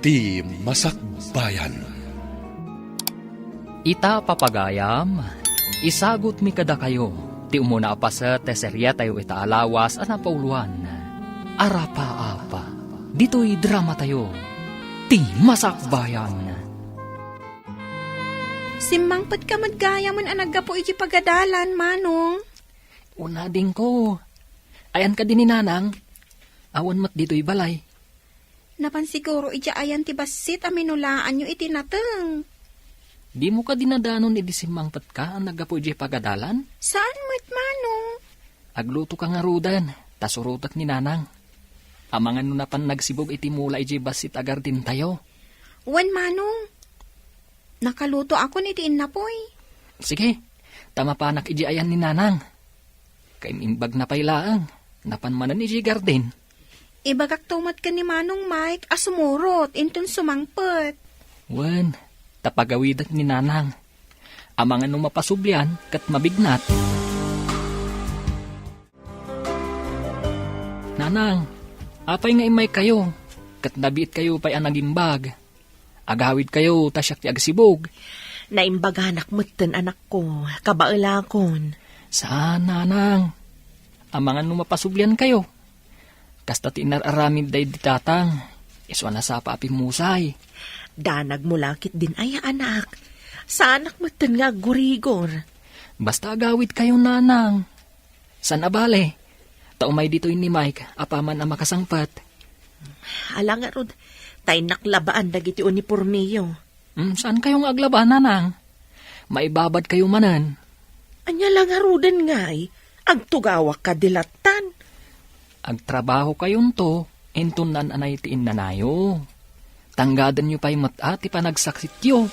ti Masakbayan. Ita papagayam, isagot mi kada kayo, ti umuna pa sa teserya tayo ita alawas anapauluan. Arapa-apa, dito'y drama tayo, ti Masakbayan. Simmangpet ka madgaya man anagga po iti pagadalan, Manong. Una din ko. Ayan ka din ni Nanang. Awan mat dito'y balay. Napan siguro iti ayan ti basit aminulaan nyo iti nateng. Di mo ka dinadanon idi simmangpet ka ang naggapo iti pagadalan? Saan mo't, Manong? Agluto ka nga rudan, tasurutak ni Nanang. Amangan no na pan nagsibog iti mula iti basit agar din tayo. Wan, Manong. Nakaluto ako ni tiin na poy. Sige, tama pa anak iti ayan ni Nanang. Kainimbag na pailaang, napanmanan iti garden. Ibagak tumat ka ni Manong Mike asumurot intun sumangpet. Wan, tapagawidat ni Nanang. Amangan no mapasublian kat mabignat. Nanang, apay nga imay kayo, kat nabiit kayo pa'y anagimbag. Agawid kayo, tasyak ti agsibog. Naimbaganak mo't anak ko, kabailakon. Saan, Nanang? Amangan no mapasublian kayo. Kasta tinararamid day ditatang, iswa na sa papimusay. Danag mo lakit din ay anak. Sa anak mo't nga gurigor. Basta agawid kayo, Nanang. San abale? Taumay dito ni Mike, apaman ang makasangpat. Alang nga rod, tay naklabaan dagiti uniformiyo. Saan kayong aglaban, Nanang? Maibabad kayo manan. Anya lang nga roden nga'y, agtugawak ka dilatan. Agtrabaho kayon to, entunan anay tiin nanayo. Tanggadan nyo pa'y matati pa nagsaksit yo.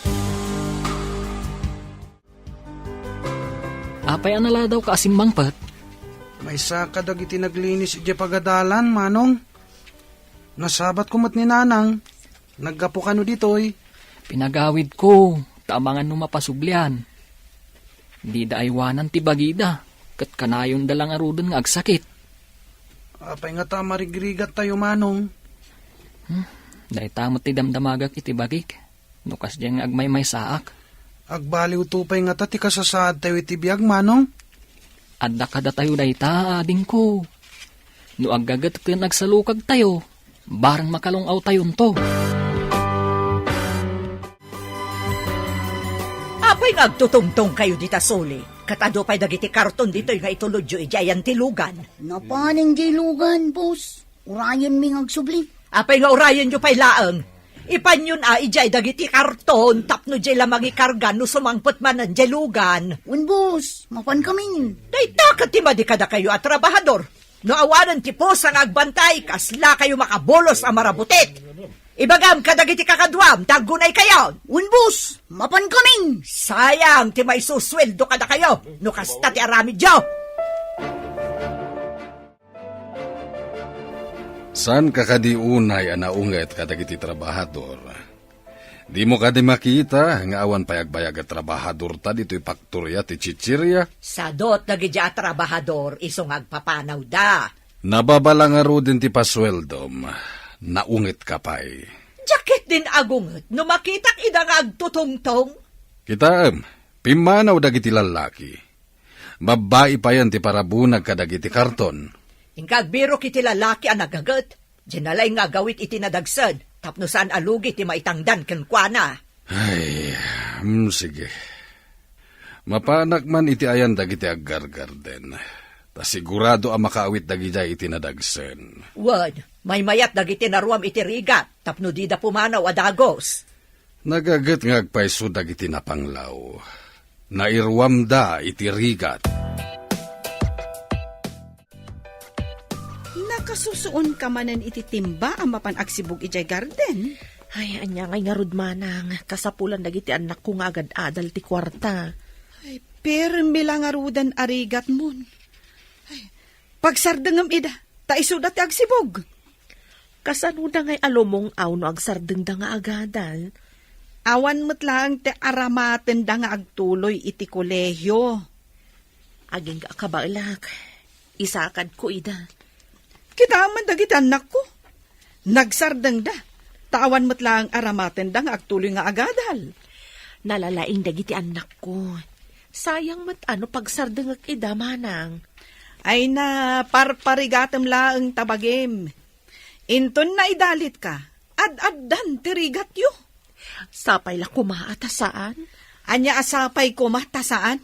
Apay anala daw ka asimbangpat? May sakadag iti naglinis iti pagadalan, Manong. Nasabat ko mat ni Nanang. Naggapo ka no ditoy. Pinagawid ko, tamangan no mapasublian. Di da aywanan ti bagida, kat kanayon dalang arudan nga agsakit. Apay nga ta marigrigat tayo, Manong. Dahil tamot ti damdamagak iti bagik. Nukas diyan nga agmay-may saak. Agbaliw tupay nga ta ti kasasaad tayo iti biyag, Manong. Adda kada tayo dahi ta, ading ko. No aggagat ka nagsalukag tayo, barang makalungaw tayon to. Apay nga agtutungtong kayo dita soli. Katado pa'y dagiti karton dito'y nga itulodyo ijayan tilugan. Napaning dilugan, boss. Urayan mi agsubli. Apay nga urayan nyo pa'y laang. Ipanyon ijay dagiti karton tapno jay lamang ikarga no sumangpot man ang dilugan. Un, boss. Mapan kami. Dayta katimadi kada kayo at trabahador. No awanan ti pos ang agbantay kasla kayo makabolos ang marabutit. Ibagam kadagiti kakadwam, tagunay kayo. Un, boss. Mapan kami. Sayang, ti may susweldo kada kayo. No kasta ti aramid yo. San kakadiunay anaunget kadagiti trabahador? Di mo kadi makita, nga awan payagbayag at trabahador ta dito'y paktorya ti chichirya? Sadot dagiti a trabahador, isong agpapanaw da. Nababala nga ro din ti pasweldom. Naungit ka pa'y. Jacket din agunget, no makitak idang agtutungtong. Kitaam, pimanaw dagiti lalaki. Babae pa yan ti parabunag kadagiti karton. Ingkagbiro kiti lalaki ang nagagat. Dinalay nga gawit iti nadagsad, tapno saan alugi ti maitangdan kenkwana. Ay, sige. Mapanak man iti ayan dagiti aggargarden. Ta sigurado ang makaawit dagiti iti nadagsen. Wad, may mayat dagiti naruam iti rigat, tapno di da pumanaw adagos. Nagagat nga agpaiso dagiti napanglaw. Nairwam da iti rigat. Nakasusuon ka manan iti timba ang mapan agsibog ijay garden. Ay, anya ngay nga rudmanang, kasapulan dagiti anak ko nga agad adal ti kwarta. Ay, pero bilang arudan arigat mon. Ay, pagsardengam ida, taisuda ti agsibog. Kasano da ngay alomong aw no agsardeng da nga agadal? Awan mo't lang te aramaten da nga agtuloy iti kolehyo. Aging ka kabailak, isakad ko ida. Kita man dagiti anak ko. Nagsardeng da. tawan mo't lang aramaten dang agtuloy nga agadal. Nalalaing dagiti anak ko. Sayang mat ano pagsardengag ida manang. Ay na parparigatem laeng tabagim. Inton na idalit ka, ad-addan tirigat yu. Sapay la kumaata saan? Anya asapay ko matasaan.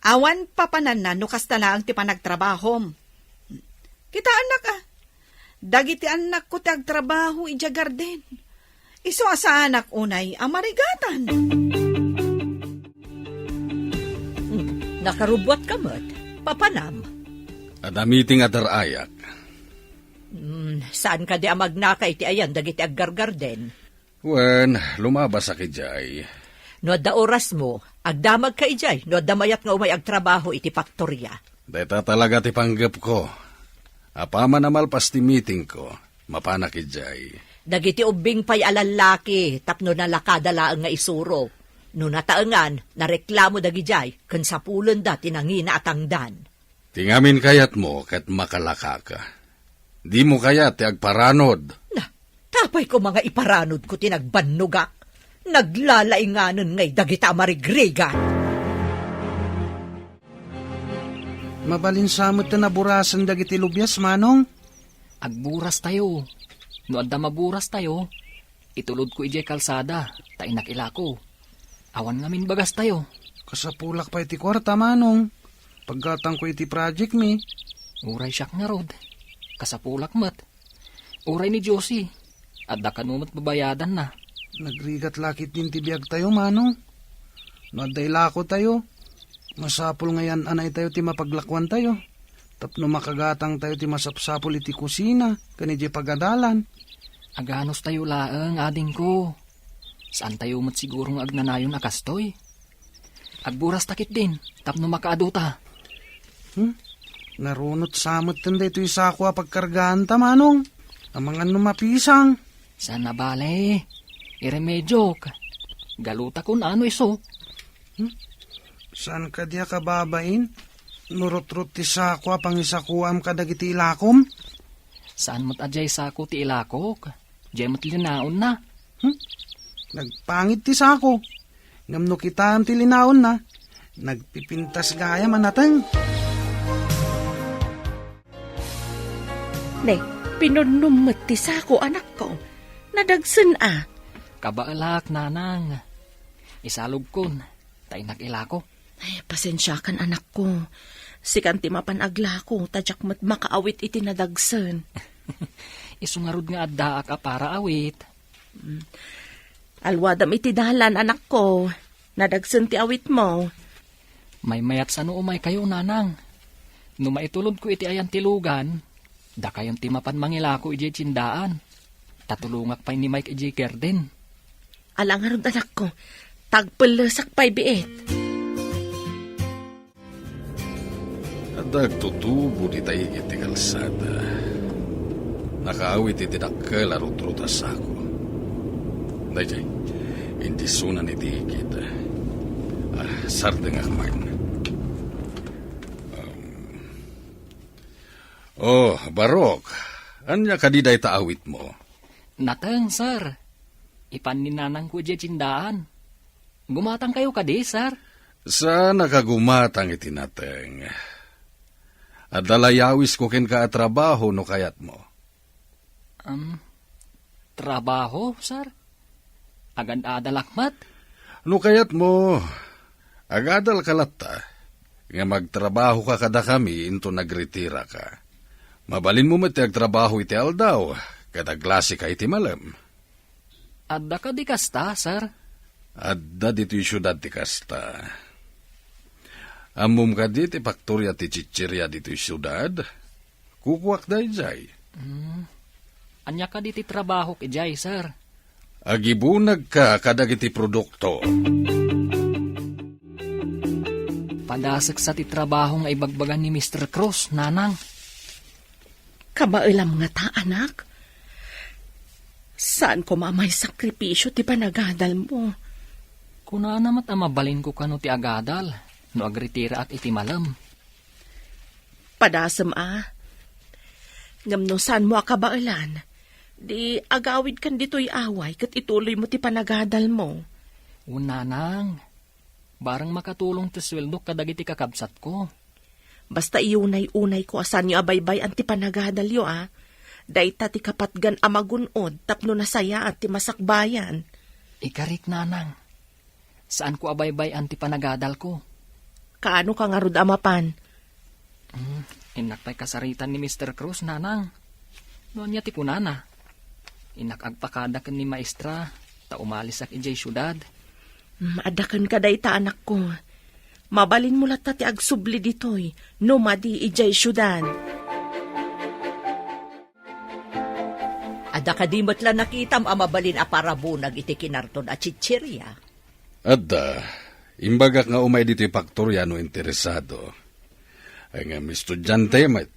Awan papanan na no kasta lang ti panagtrabahom. Kita anak dagiti anak ko ti agtrabaho ija garden. Iso asa anak unay amarigatan. Nakarubwat ka mo't, papanam. Adamiting adarayak. Saan ka di amagnaka iti ayan dagiti aggargarden? Wen, lumabas sa kijay. No da oras mo, agdamag ka ijay, no da mayat nga umay agtrabaho iti faktorya. Deta talaga ti panggap ko. Apaman amalpas ti meeting ko, mapanak kijay. Dagiti ubing pay alalaki, tapno na lakadalaang nga isuro. No nataengan, nareklamo dagijay, ken sapulon da tinangina atangdan. Tingamin kayat mo kat makalaka ka. Di mo kayat ti agparanod. Na, tapay ko mga iparanod ko tinagbanugak. Naglalainganon ngay dagita marigrigan. Mabalinsamot na naburasan dagiti lubyas, manong. Agburas tayo. No adda maburas tayo, itulod ko ijay kalsada, tainak ilako. Awan ngamin bagas tayo. Kasapulak pa iti kwarta, manong. Pagkatang ko iti project mi. Uray siyak nga rod. Kasapulak mat. Uray ni Josie. Adda kanumat babayadan na. Nagrigat lakit din tibiyag tayo, manong. Nadailako tayo. Masapul ngayon anay tayo ti mapaglakwan tayo. Tapno makagatang tayo ti masapsapul iti kusina. Kanidya pagadalan. Aganos tayo laeng, ading ko. Saan tayo mat sigurong agnanayon akastoy? Agburas takit din, tapno makaaduta. Narunot samot tanda ito isakwa pagkargaan ta, manong. Amangan numapisang. Sana bale, iremedyo ka. Galuta kun ano iso. Saan ka diya kababain? Nurot-rot ti sakwa pang isakuam kadagiti ilakom? Saan mo't ajay sako ti ilakok? Diyay mo't linaon na. Nagpangit ti sako. Ngamno kita am ti linaon na. Nagpipintas gaya manatang. Ne, pinunumot ti sako anak ko. Nadagsan Kabaalak, nanang. Isalog kun, tainak ilako. Ay, pasensya kan anak ko. Sikan ti mapanagla ko, tadyak mat makaawit iti nadagsan. Isungarod nga adda ka para awit. Alwadam iti dalan anak ko. Nadagsan ti awit mo. May mayat sa umay kayo, nanang. No maitulod ko iti ayan tilugan, da kayon ti mapan mangilako iti tsindaan. Tatulungak pa ni Mike iti garden. Alangarod anak ko, tagpalasak pa'y biit. Dagtutubo di tayo iti kalsada. Nakaawit iti dakkel arut-rutas ako. Dayjay, hindi sunan iti higit. Sardeng akman. Barok, anya kadiday taawit mo? Natang, sir. Ipan ni nanang ko iti tsindaan. Gumatang kayo kadi, sir. Sa nakagumatang iti nateng. At dalayawis ko ken ka trabaho no kayat mo. Trabaho, sir? Agad adalakmat? No kayat mo, agadal kalata. Nga magtrabaho ka kada kami into nagretira ka. Mabalin mo mati agtrabaho iti aldaw, kada glasi ka iti malam. Adda ka di kasta, sir? Adda dito yung syudad ti kasta. Amum ka di ti faktorya ti chichirya dito yung syudad. Kukuak da ijay. Anya ka di ti trabaho kijay, sir? Agibunag ka kadag iti produkto. Padasag sa ti trabaho nga ibagbagan ni Mr. Cruz, nanang. Kabailam nga ta, anak. Saan ko mamay sakripisyo ti panagadal mo? Kuna namat mabalin ko kano ti agadal, no agritira at iti malam. Padasam ngam no saan mo akabailan, Di agawid kan dito'y away kat ituloy mo ti panagadal mo. Unanang, barang makatulong ti sweldo kadagiti kakabsat ko. Basta iunay-unay ko asan niyo abaybay ang ti panagadal yo Dayta ti kapatgan amagunod tapno nasaya at ti masakbayan. Ikarik nanang, saan ko abaybay anti panagadal ko? Kaano ka nga rod amapan? Inakpay kasaritan ni Mr. Cruz, nanang. Noon niya ti kunana. Inakagpakadak ni maestra, ta umalis ak ijay syudad. Adakan ka dayta anak ko. Mabalin mo lata ti agsubli ditoy, no madi ijay syudad. Ada kadimot lang nakitam amabalin a parabunag iti kinarton at chichirya. Adda, imbagak nga umay dito faktorya no interesado. Ay nga estudyante met.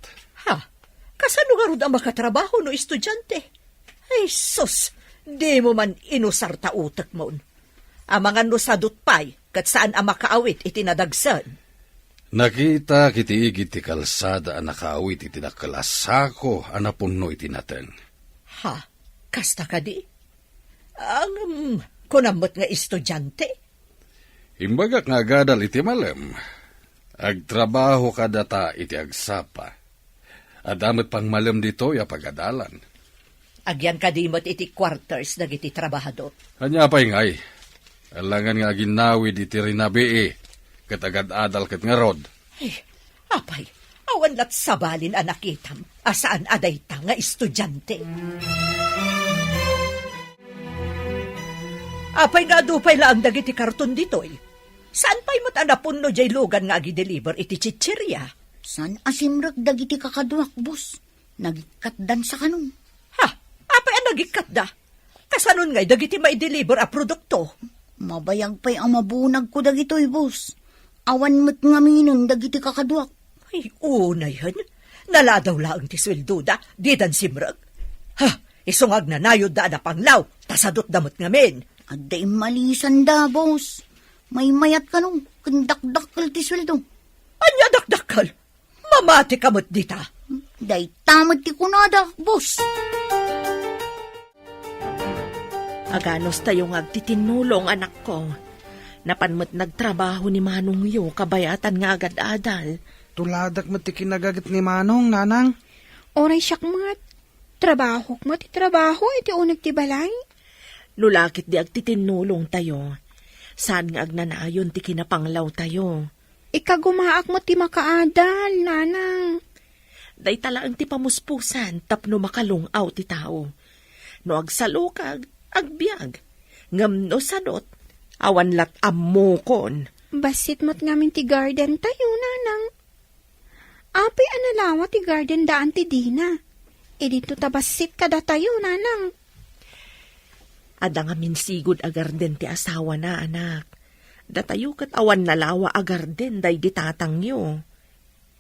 Ha? Kasano nga rod ang makatrabaho no estudyante? Ay sus, di mo man inusar ta utak mo. Ang mga nusadot pay, kat saan ang makaawit itinadagsan. Nakita kiti igit ti kalsada ang nakaawit iti nakalasako anapunno iti naten. Ha? Kasta ka di? Ang kunamot nga estudyante? Imbagak nga gadal iti malem. Agtrabaho ka data iti agsapa. Adamot pang malem dito ya pagadalan. Agyan kadimot iti quarters dagiti trabahador. Hanya pa'y ngay. Alangan nga ginawid iti rinabii. Katagad-adal kat nga rod. Ay, apay, awan lat sabalin anakitam. Asaan aday ta nga estudyante? Apay nga dupay lang dagiti karton ditoy. Saan pa'y mo't anapun no jay lugan nga agi-deliver iti chichirya? San asimrag dagiti kakadwak, boss? Nagikatdan sa kanong. Ha? Apay ang nagikat da? Kasanon ngay dagiti mai-deliver a produkto? Mabayag pa'y ang mabunag ko dagitoy, boss. Awan mo't ngaminon dagiti kakadwak. Ay, una yan. Naladaw laang ti sweldo da, di dan simrag. Ha? Isungag na nayod da na panglaw, tasadot damot ngamin. At day malisan da, boss. May mayat ka nung kandakdakal ti sweldo. Anya dakdakal? Mamati kamot dita. Day tamad ti kunada, boss. Aganos tayong agtitinulong anak ko. Napanmat nagtrabaho ni Manong yo, kabayatan nga agad-adal. Tuladak mo ti kinagagat ni Manong, nanang. Oray siyak mat. Trabaho mo ti trabaho, iti unag ti balay. Nulakit di agtitinulong tayo. Saan nga agnanayon ti kinapanglaw tayo. Ikagumaak mo ti makaadal, nanang. Day talaang ti pamuspusan, tapno makalungaw ti tao. No agsalukag, agbiag. Ngam no sadot, awan lat ammokon. Basit mo't ngamin ti garden tayo, nanang. Apay analawa ti garden daan ti Dina. E dito tabasit kada tayo, nanang. Ada nga minsigod agarden ti asawa na, anak. Datayo kat awan nalawa agarden day di tatang yo.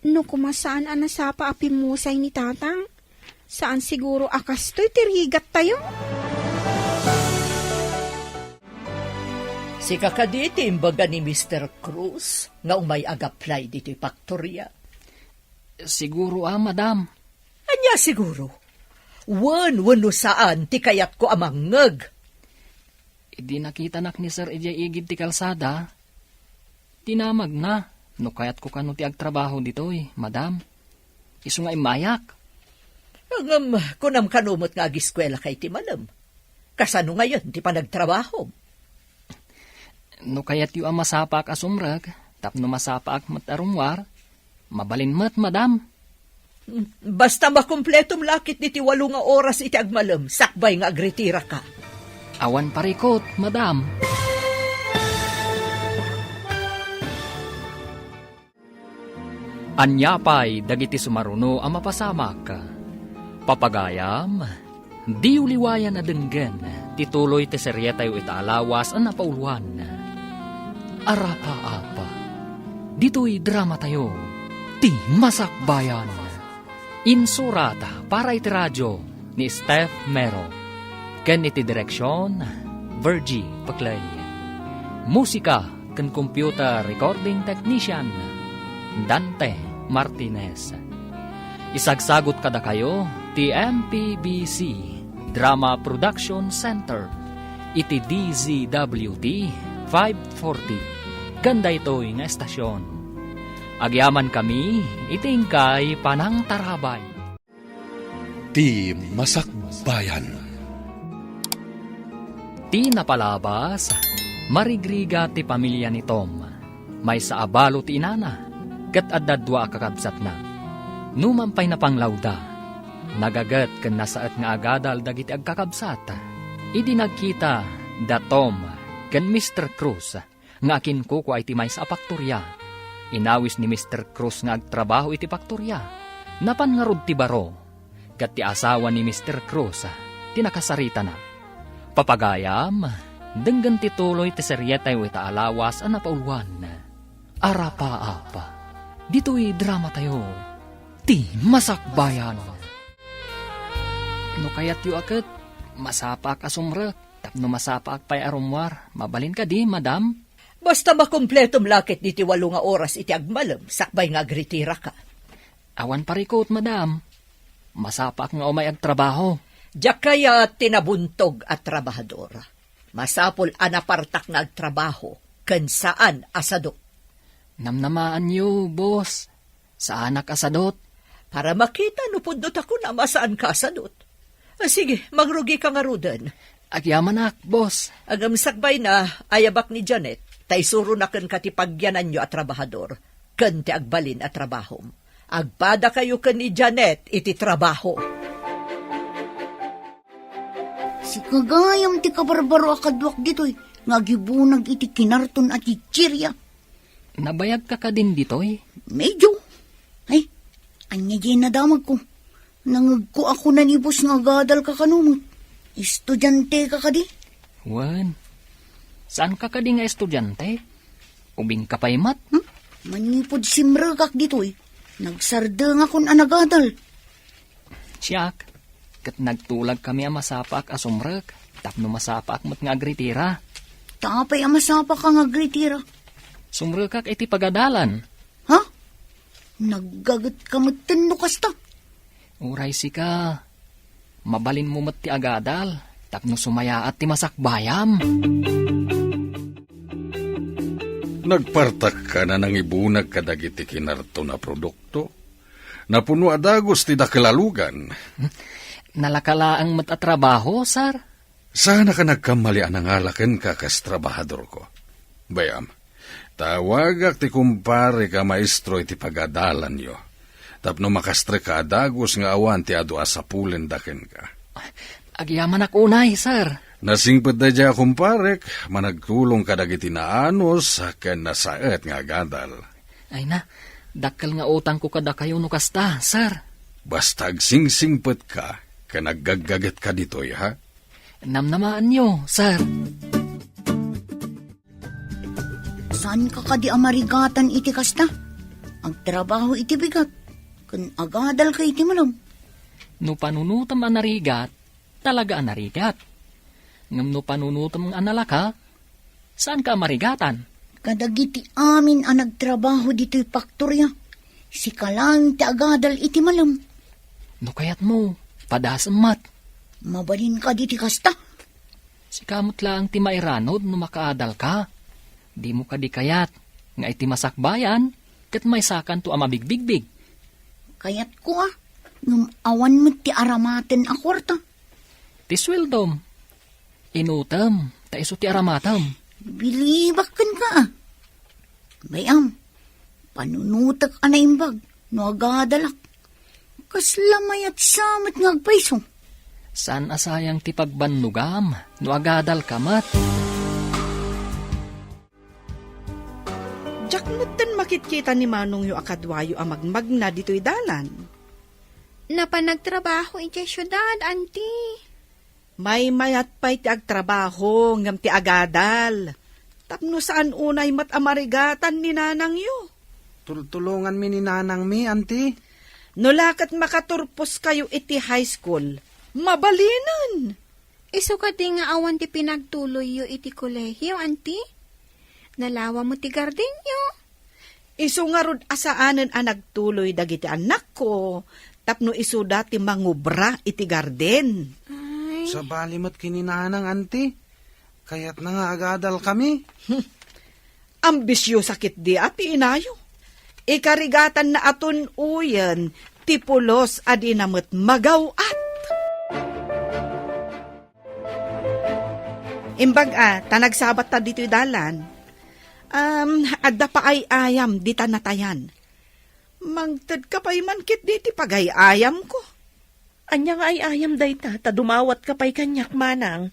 No kumasaan anasapa apimusay ni tatang? Saan siguro akastoy tirigat tayo? Si kakaditi imbaga ni Mr. Cruz nga umay agaplay dito'y faktorya. Siguro madam. Anya siguro? Wano saan ti kayat ko amang ngeg. Idi nakita nak ni Sir ijay igid ti kalsada. Tinamag na. No kayat ko kano ti agtrabaho ditoy, madam. Isu nga imayak. Ang kunam kanumot nga agiskwela kay ti malam. Kasano ngayon ti panagtrabaho? No kayat yu ang masapak asumrag, tapno masapak matarungwar, mabalin mat, madam. Basta makumpletong lakit ni ti 8 nga oras iti agmalam, sakbay nga agretira ka. Awan parikot, madam. Anyapay dagiti sumaruno ang mapasamak. Papagayam, di uliwayan na denggen, tituloy ti serye tayo itaalawas ang napauluan. Arapa-apa, dito'y drama tayo, ti Masakbayan. Insurata para iti radyo ni Steph Mero. Ken iti direksyon, Virgie Paclay. Musika ken computer recording technician, Dante Martinez. Isagsagot kada kayo, ti MPBC Drama Production Center. Iti DZWT 540. Ganda ito'y nga estasyon. Agyaman kami, iting kay Panang Tarabay. Ti Masakbayan. Ti napalabas, marigriga ti pamilya ni Tom. May sa abalo ti inana, kat adadwa kakabsat na. Numampay na panglawda, nagagat kan nasaat nga agadal dagiti agkakabsat. Idi nagkita da Tom kan Mr. Cruz nga akin ko ay ti may sa paktorya. Inawis ni Mr. Cruz nga agtrabaho iti paktorya. Napangarod ti baro, kat ti asawa ni Mr. Cruz tinakasarita na. Papagayam, denggan ti tuloy ti serya tayo ita alawas ang napauluan. Arapa-apa, dito'y drama tayo. Ti Masakbayan. No kayat yu akit, masapak asumrek, tapno masapak pay arumwar. Mabalin ka di, madam? Basta makumpletom lakit diti 8 nga oras iti agmalem, sakbay nga agritira ka. Awan parikot, madam. Masapak nga umay agtrabaho. Diyak kaya tinabuntog at trabahadora. Masapol anapartak nga agtrabaho, kan saan asadot. Namnamaan yu, boss. Saan asadot? Para makita no pundot ako na masaan ka asadot. Sige, magrugi ka nga rudan. Agyaman ak, boss. Agam sakbay na, ayabak ni Janet, tay suro na kan katipagyanan nyo at trabahador, kan ti agbalin at trabahom. Agpada kayo kan ni Janet, iti trabaho. Si kagayam ti kabarbaro akadwak dito'y, nga gibunag iti kinarton at ichirya. Nabayag ka din dito'y? Medyo. Ay, anya dyan nadamag ko. Nangag ko ako nanibos nga gadal ka kanumot. Estudyante ka kadi. Wan. Saan ka kadi nga estudyante? Ubing ka pa'y mat? Manipod simragak dito'y. Nagsarda nga kon anagadal. Siyak. Kat nagtulag kami ang masapak asumrek. Tapno masapak mo't nga agritira. Tapay ang masapa ka nga gritira. Sumrekak iti pagadalan. Ha? Naggagat ka matino kasta. Uray si ka. Mabalin mo mat ti agadal. Tapno sumaya at ti masakbayam. Nagpartak ka na nang ibunag kadagiti kinarto na produkto. Napuno adagos ti dakalalugan. Nalakalaang matatrabaho, sir? Sana ka nagkamalian ang alaken ka kas trabahador ko. Bayam, tawagak ti kumpare ka maestro iti pagadalan yo. Tapno makastre ka adagos nga awan ti adu asapulen daken ka. Agyaman ak unay, sir. Nasingpet da dya kumparek, managtulong ka dagiti naanos ken nasaet nga gadal. Ay na, dakkel nga utang ko kada kayo no kasta, sir. Basta agsingsingpet ka, ken naggaggaget ka ditoy, ha? Namnamaan nyo, sir. Saan ka kadi amarigatan iti kasta? Ang trabaho iti bigat. Kun agadal ka iti malam. No panunutam anarigat, talaga anarigat. Ngam no panunutam analaka, saan ka marigatan? Kadagiti amin ang nagtrabaho dito'y paktorya. Si kalang ti agadal iti malam. No kayat mo, padasam mat. Mabalin ka diti kasta. Si kamot lang ti mairanod no makaadal ka. Di mo ka di kayat, nga iti masakbayan, kat may sakan to amabigbigbig. Kayat ko ngam awan mo ti aramaten a kwarta. Ti sweldom. Inutam, ta iso ti aramatam. Bilibakan ka Bayam, panunutak anaimbag, no agadalak. Kaslamayat samat ngagpaiso. Saan asayang ti pagbanlugam, no agadal kamat. Diyak natin makitkita ni Manong yu akadwayo ang magmagna dito'y dalan. Napanagtrabaho iti syudad, auntie. May mayat pa'y ti agtrabaho ngam ti agadal. Tapno saan unay mat amarigatan ni nanang yu. Tulungan mi ni nanang mi, auntie. Nulakat makaturpos kayo iti high school, mabalinan. Iso ka di nga awan ti pinagtuloy yu iti kolehiyo, auntie. Nalawa mo ti garden yu. Iso nga rod asaanan ang nagtuloy dagiti anak ko, tapno iso dati mangubra iti garden. Ay, pay. Sa balimot kininanang, anti. Kaya't na nga agadal kami. Ambisyo sakit di ati inayo. Ikarigatan na aton uyan, tipulos adi namot magawat. Imbag tanagsabat ta dito'y dalan. Adda pa ay ayam di tanatayan. Mangtad ka pa'y mankit di ti pagay ayam ko. Anya nga ay ayam dayta, ta dumawat ka pa'y kanyak manang.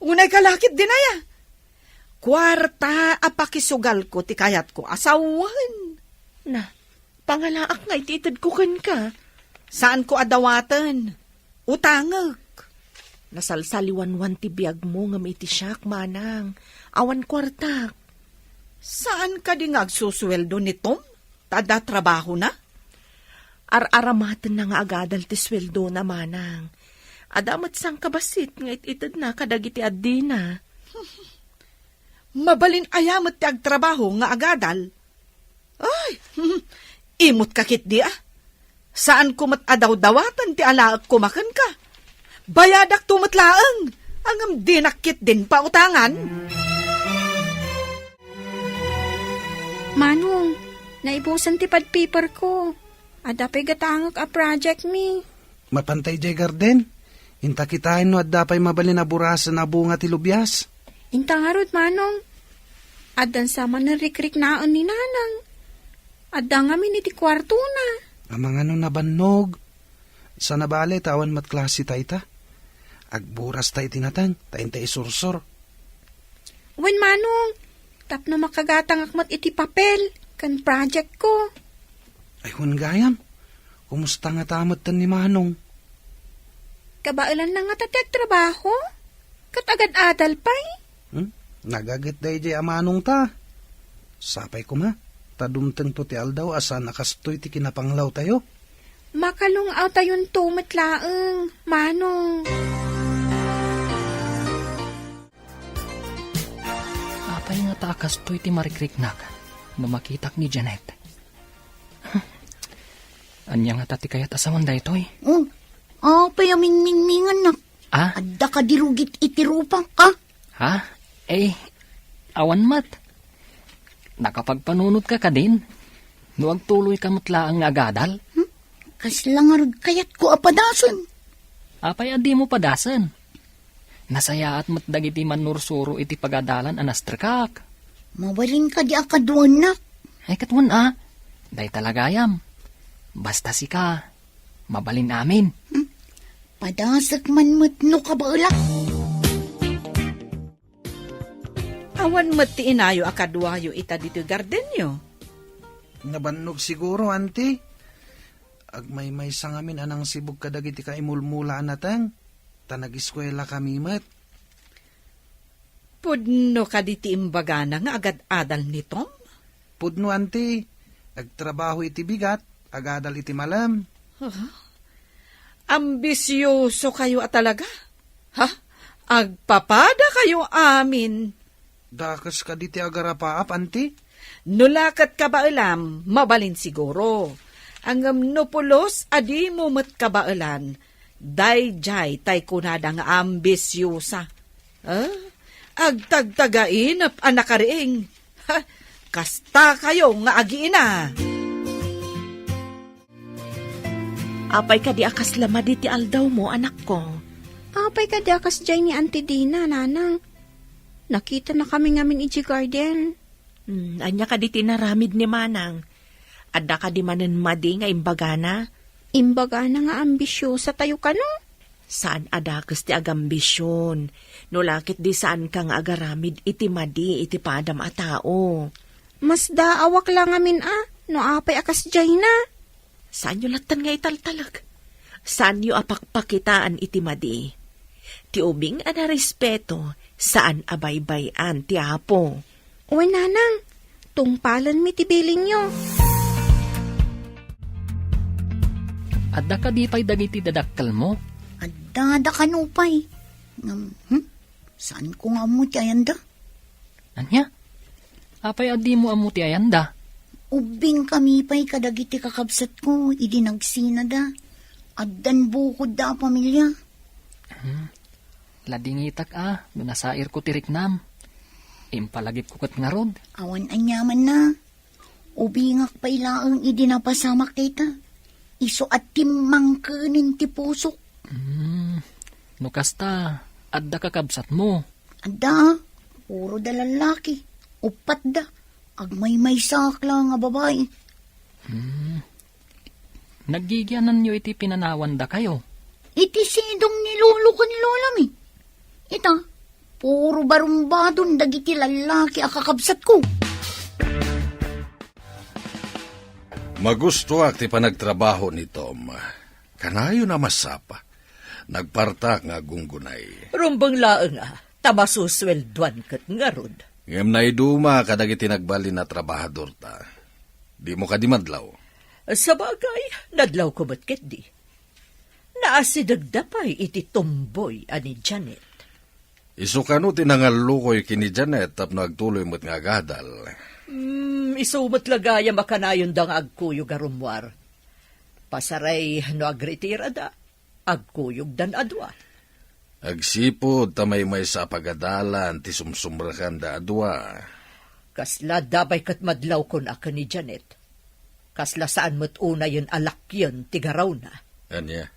Unay kalakit din aya. Kwarta apakisugal ko ti kayat ko asawan. Na, pangalaak nga ititid ko kan ka. Saan ko adawatan? Utangag. Nasalsaliwan-wan ti biyag mo nga may tisyak manang. Awan kwartak. Saan ka di ngagsusweldo ni Tom? Tada trabaho na? Ar-aramatan na nga agadal ti sweldo na manang. Adamat sang kabasit nga ititid na kadagiti addi na. Mabalin ayamat ti agtrabaho nga agadal. Ay, imot kakit di Saan kumat adaw-dawatan ti alaak kumakan ka? Bayadak tumatlaang, angam dinakit din pautangan. Manong, naibusan ti pad paper ko. Adapay gatangak a project mi. Mapantay jay garden. Inta kitain no at dapay mabalin na burasan na bunga ti lubyas. Inta nga rod, Manong. Adan sama na rikrik naan ni Nanang. Adda nga mi ti kwarto na. Amang ano nabannog. Sa nabali tawan mat klase tayta. Agburas tay tinatang, tayin tay isursor. Wen, Manong, tapno makagatang akmat iti papel, kan project ko. Ay gayam, kumusta nga tamat tan ni Manong? Kabailan na nga tatag trabaho? Katagad-adal pa'y? Nagagit day jay amanong ta. Sapay ko ma, tadumteng to ti aldaw asa nakastoy ti kinapanglaw tayo. Makalungaw tayon tumatlaang, Manong. Apay nga takas to'y ti marikriknak no makitak ni Janet. Anya nga tati kayat asaman da ito'y. Payaming-mingmingan na. Adda ka dirugit itirupang ka. Ha? Awan mat. Nakapagpanunod ka din. No agtuloy ka matlaang nga agadal. Kaslangarod kayat ko apadason. Apay adi mo padasan. Nasaya at matdagiti manursuro iti pagadalan anastrikak. Mabalin ka di akaduan na. Ay katwan day talagayam. Basta si ka, mabalin amin. Padasak man matno ka ba ulak? Awan mati inayo akadwayo ita dito gardenyo. Nabannog siguro, anti. Agmay-may sangamin anang sibog kadagiti ka imulmula natang. Tanag-eskwela kami mat. Pudno ka diti imbagana nga agad-adal ni Tom? Pudno, anti. Agtrabaho iti bigat, agadal iti malam. Ambisyoso kayo talaga? Agpapada kayo amin. Dakas ka diti agarapaap, anti. Nulakat ka ba alam, mabalin siguro. Ang nupulos, adi mo mat kabailan. Dayjay tay kunada nga ambisyosa. Agtagtagain ap anakariing. Kasta kayo nga agiina. Apay ka di akas lama di ti aldaw mo, anak ko. Apay ka dakas jay ni Auntie Dina, Nanang. Nakita na kami ngamin iji garden. Anya ka di tinaramid ni manang. Adda ka di manen madi nga imbagana. Imbagana nga ambisyosa tayo ka no? Saan adakas ti agambisyon? No lakit di saan kang agaramid iti madi iti padam a tao. Mas daawak lang amin no apay akas jay na. Saan yu latan nga italtalag? Saan yu apakpakitaan iti madi? Ti ubing ana respeto, saan abaybayan ti apo? Uy, Nanang, tungpalan mi ti biling nyo. Adda ka di pa'y dagiti dadakkel mo? Adda kanupay. Saan ko nga mo ti ayanda? Anya? Apay adi mo amo ti ayanda? Ubing kami pa'y kadagiti kakabsat ko, idi nagsina da. Addan bukod da pamilya. Ladingitak nasair ko tiriknam. Impalagip ko kat nga rod. Awan anyaman na. Ubingak pa ilaang idinapasamak kita. Iso at timang kanin ti pusok. No kasta, adda kakabsat mo. Ada, puro da lalaki. Upat da. Agmay-may sakla nga babae. Nagigyanan nyo iti pinanawan da kayo. Iti sidong ni lolo ko ni lola mi. Ita, puro barumbadon dagiti lalaki akakabsat ko. Magusto ak ti panagtrabaho ni Tom. Kanayo na masapa. Nagpartak nga gunggunay. Rumbang laang tamasuswelduan kat nga rod. Ngem na iduma kadagiti nagbali na trabahador ta. Di mo kadimadlaw. Sa bagay, nadlaw ko ba't ket di? Naasidagdapay iti tomboy ani Janet. Isukano tinangalukoy kini Janet tapno agtuloy mo't nga gadal. Isumat lagaya makanayon dang agkuyog arumwar. Pasaray no agritira da, agkuyog dan adwa. Agsipod tamay may sa pagadalan ti sumsumrakan da adwa. Kasla dabay kat madlaw kon aka ni Janet. Kasla saan mo't una yun alakyon tigaraw na. Anya?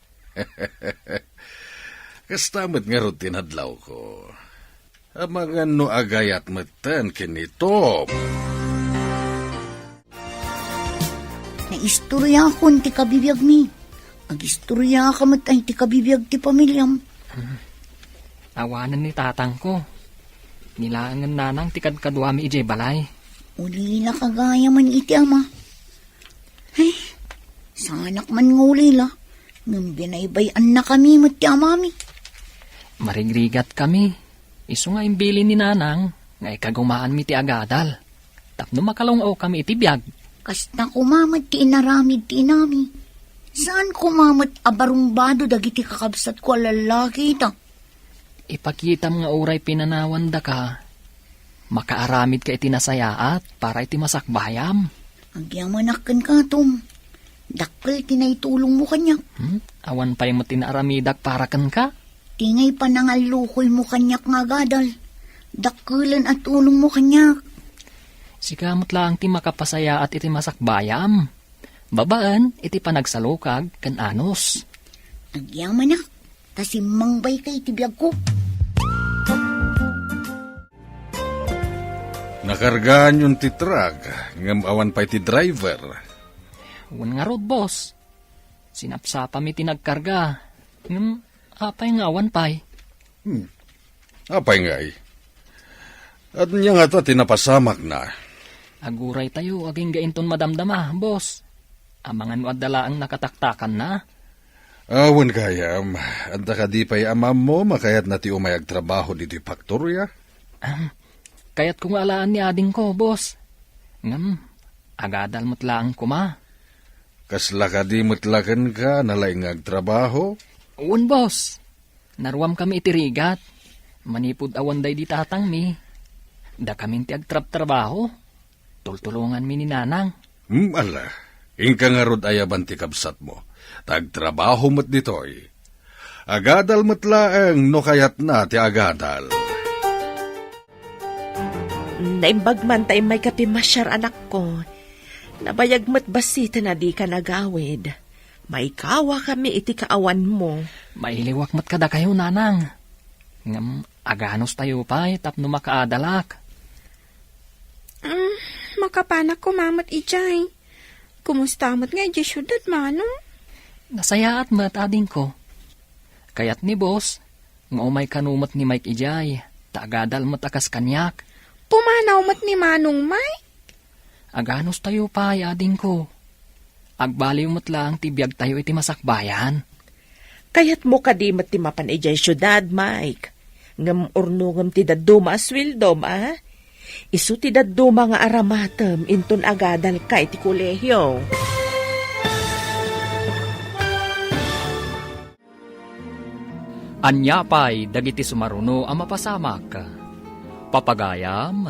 Kastamot nga ro tinadlaw ko. Amangan no agayat matan kinito. Naistorya akon ti kabibiyag mi. Agistorya ka mat ay ti kabibiyag ti pamilyam. Awanan ni tatang ko. Nilangan nanang tikad kadwami ijay balay. Ulila kagaya man iti ama. Ay, sanak man ngulila. Ngam binaybayan na kami mat ti amami. Marigrigat kami. Isu nga imbili ni nanang. Nga ikagumaan mi ti agadal. Tapno makalungaw kami iti biyag. Kasta kumamat ti inaramid ti inami. Saan kumamat abarumbado dagiti kakabsat ko lalaki ita? Ipakitam nga uray pinanawan da ka. Makaaramid ka iti nasayaat para iti masakbayam. Agyamanakan ka, Tom. Dakkel tinaitulong mo kanyak. Awan pa yung matinaramidak para kan ka. Tingay pa nangalukoy mo kanyak nga gadal. Dakkelan at tulong mo kanyak. Sikamot lang ti makapasaya at iti masakbayam. Babaan, iti panagsalukag kan anos. Agyamanak, tasimangbay kay tibiyag ko. Nakargaan yung ti truck. Ngam awan pa iti driver. Wan nga rod, boss. Sinapsapa mi tinagkarga. Apay nga awan pay. Apay nga eh. At niya nga ta tinapasamak na. Aguray tayo, aging gainton madamdama, boss. Amangan mo adala ang nakataktakan na. Awan kayam. Anta ka di pa'y amam mo, makayat na ti umayag trabaho dito faktorya. Kaya't kung alaan ni ading ko, boss. Ngam, agadal mo't lang kuma. Kasla ka di mutlakan ka, nalaingag trabaho. Uwan, boss. Naruam kami itirigat. Manipod awan day di tatang mi. Da kaming ti agtrap-trabaho. Tultulungan mi ni nanang. Ala, ingka nga rod ayaban ti kabsat mo. Tagtrabaho mo't ditoy. Agadal mo't laeng no kayat na ti agadal. Naimbag man tayo may kapimasyar anak ko. Nabayag mo't basita na di ka nagawid. May kawa kami iti kaawan mo. Mailiwak mat kada kayo, nanang. Ngam, aganos tayo pa, tapno makaadalak. Makapanak ko mamat ijay. Kumusta mat nga ijay syudad, manong? Nasayaat mat ading ko. Kayat ni boss, nga umay kanumat ni Mike ijay, tagadal matakas kanyak. Pumanaw mat ni manong may? Aganos tayo pa, ading ko. Agbaliw mo't lang tibiyag tayo iti masakbayan. Kayat mo kadimat ti mapan ijay syudad, Mike. Ngam urnungam ti daduma aswildom, Isu ti daduma nga aramatem inton agadal ka iti kolehyo. Anyapay, dagiti sumaruno ang mapasamak. Papagayam,